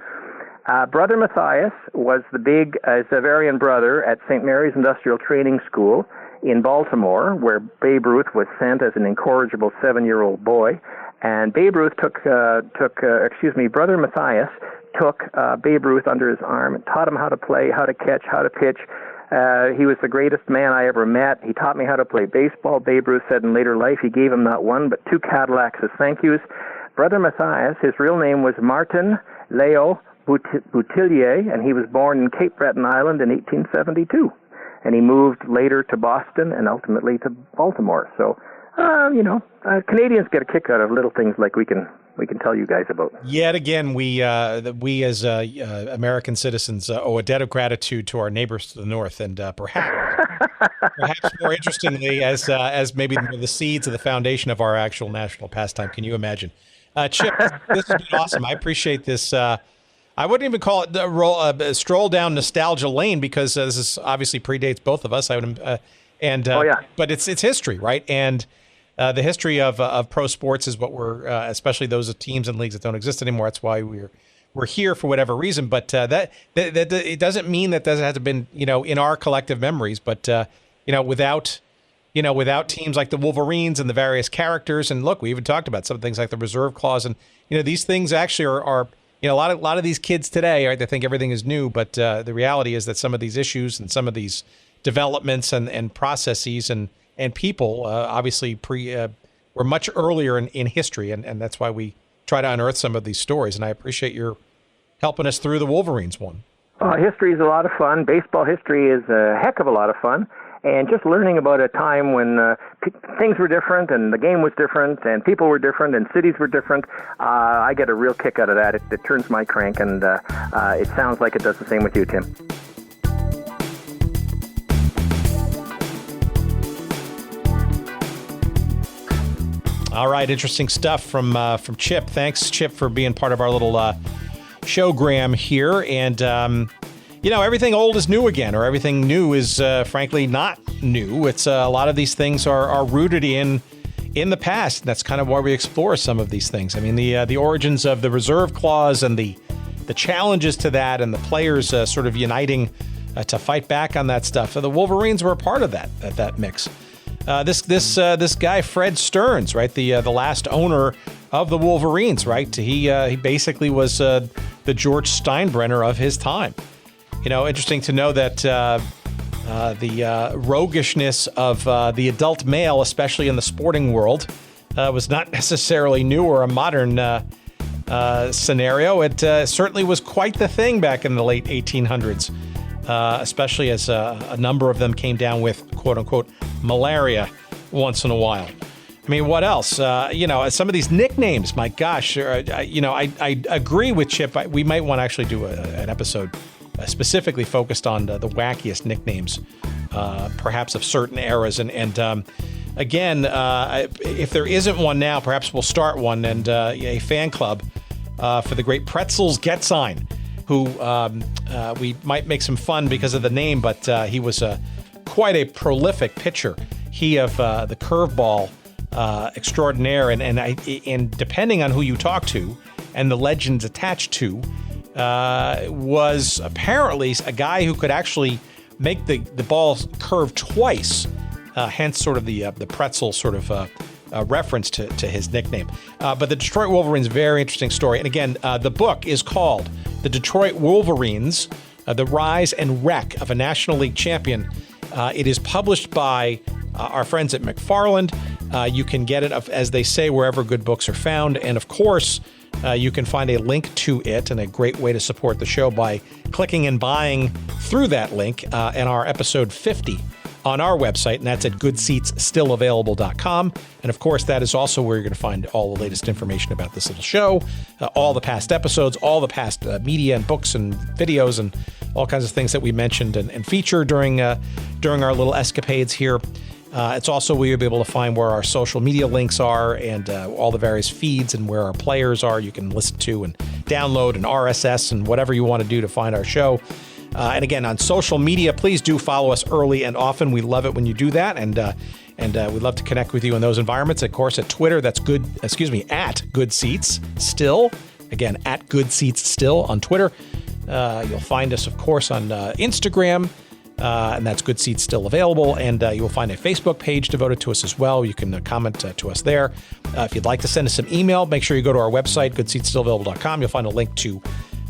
Brother Matthias was the big Zavarian brother at St. Mary's Industrial Training School in Baltimore, where Babe Ruth was sent as an incorrigible 7-year-old boy. And Brother Matthias took Babe Ruth under his arm and taught him how to play, how to catch, how to pitch. He was the greatest man I ever met. He taught me how to play baseball. Babe Ruth said in later life he gave him not one, but 2 Cadillacs as thank yous. Brother Matthias, his real name was Martin Leo Boutillier, and he was born in Cape Breton Island in 1872. And he moved later to Boston and ultimately to Baltimore. So, Canadians get a kick out of little things like we can tell you guys about. Yet again, we as American citizens owe a debt of gratitude to our neighbors to the north, and perhaps more interestingly, as maybe the seeds of the foundation of our actual national pastime. Can you imagine? Chip, this has been awesome. I appreciate this. I wouldn't even call it a stroll down nostalgia lane, because this is obviously predates both of us. But it's history, right? And the history of pro sports is what we're, especially those of teams and leagues that don't exist anymore. That's why we're here for whatever reason. But that it doesn't mean that hasn't been in our collective memories. But without teams like the Wolverines and the various characters, and look, we even talked about some things like the reserve clause, and these things actually are. A lot of these kids today, right, they think everything is new, but the reality is that some of these issues and some of these developments and processes and people obviously were much earlier in history, and that's why we try to unearth some of these stories. And I appreciate your helping us through the Wolverines one. History is a lot of fun. Baseball history is a heck of a lot of fun. And just learning about a time when things were different and the game was different and people were different and cities were different, I get a real kick out of that. It turns my crank, and it sounds like it does the same with you, Tim. All right, interesting stuff from Chip. Thanks, Chip, for being part of our little showgram here. And everything old is new again, or everything new is, frankly, not new. It's a lot of these things are rooted in the past. And that's kind of why we explore some of these things. I mean, the origins of the reserve clause and the challenges to that, and the players sort of uniting to fight back on that stuff. The Wolverines were a part of that mix. This guy Fred Stearns, right, the last owner of the Wolverines, right? He basically was the George Steinbrenner of his time. Interesting to know that the roguishness of the adult male, especially in the sporting world, was not necessarily new or a modern scenario. It certainly was quite the thing back in the late 1800s, especially as a number of them came down with, quote unquote, malaria once in a while. I mean, what else? Some of these nicknames, my gosh, I agree with Chip. We might want to actually do an episode specifically focused on the wackiest nicknames, perhaps of certain eras. And again, if there isn't one now, perhaps we'll start one, and a fan club for the great Pretzels Getzine, who we might make some fun because of the name, but he was quite a prolific pitcher. He of the curveball extraordinaire, and depending on who you talk to and the legends attached to, was apparently a guy who could actually make the ball curve twice, hence sort of the pretzel sort of reference to his nickname. But the Detroit Wolverines, very interesting story. And again, the book is called The Detroit Wolverines, The Rise and Wreck of a National League Champion. It is published by our friends at McFarland. You can get it, as they say, wherever good books are found. And of course, you can find a link to it, and a great way to support the show by clicking and buying through that link in our episode 50 on our website, and that's at goodseatsstillavailable.com. And of course, that is also where you're going to find all the latest information about this little show, all the past episodes, all the past media and books and videos and all kinds of things that we mentioned and feature during our little escapades here. It's also where you'll be able to find where our social media links are and all the various feeds and where our players are. You can listen to and download and RSS and whatever you want to do to find our show. And again, on social media, please do follow us early and often. We love it when you do that, and we'd love to connect with you in those environments. Of course, at Twitter, that's at Good Seats Still. Again, at Good Seats Still on Twitter. You'll find us, of course, on Instagram, and that's Good Seats Still Available. And you'll find a Facebook page devoted to us as well. You can comment to us there. If you'd like to send us some email, make sure you go to our website, goodseatsstillavailable.com. You'll find a link to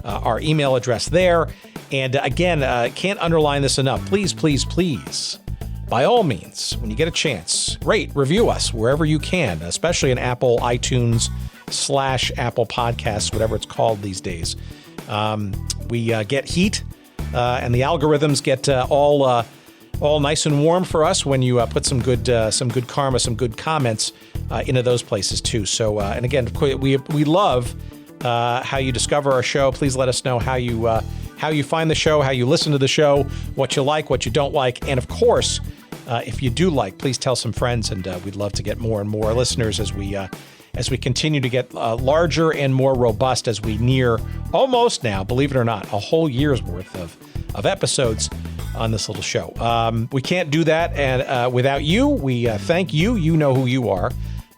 our email address there. And again, can't underline this enough. Please, please, please, by all means, when you get a chance, rate, review us wherever you can, especially in Apple iTunes / Apple Podcasts, whatever it's called these days. We get heat, and the algorithms get all nice and warm for us when you put some good karma, some good comments into those places too. So, and again, we love how you discover our show. Please let us know how you find the show, how you listen to the show, what you like, what you don't like. And of course, if you do like, please tell some friends, and we'd love to get more and more listeners as we continue to get larger and more robust as we near almost now, believe it or not, a whole year's worth of episodes on this little show. We can't do that and without you. We thank you. You know who you are.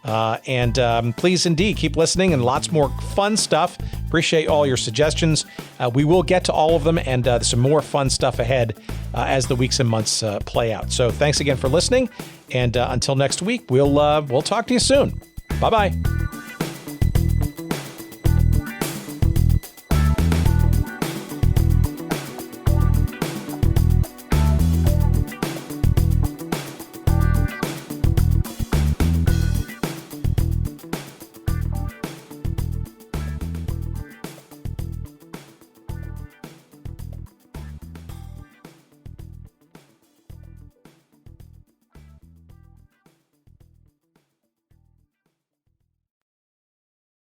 And please indeed keep listening, and lots more fun stuff. Appreciate all your suggestions. We will get to all of them, and there's some more fun stuff ahead as the weeks and months play out. So thanks again for listening, and until next week, we'll talk to you soon. Bye-bye.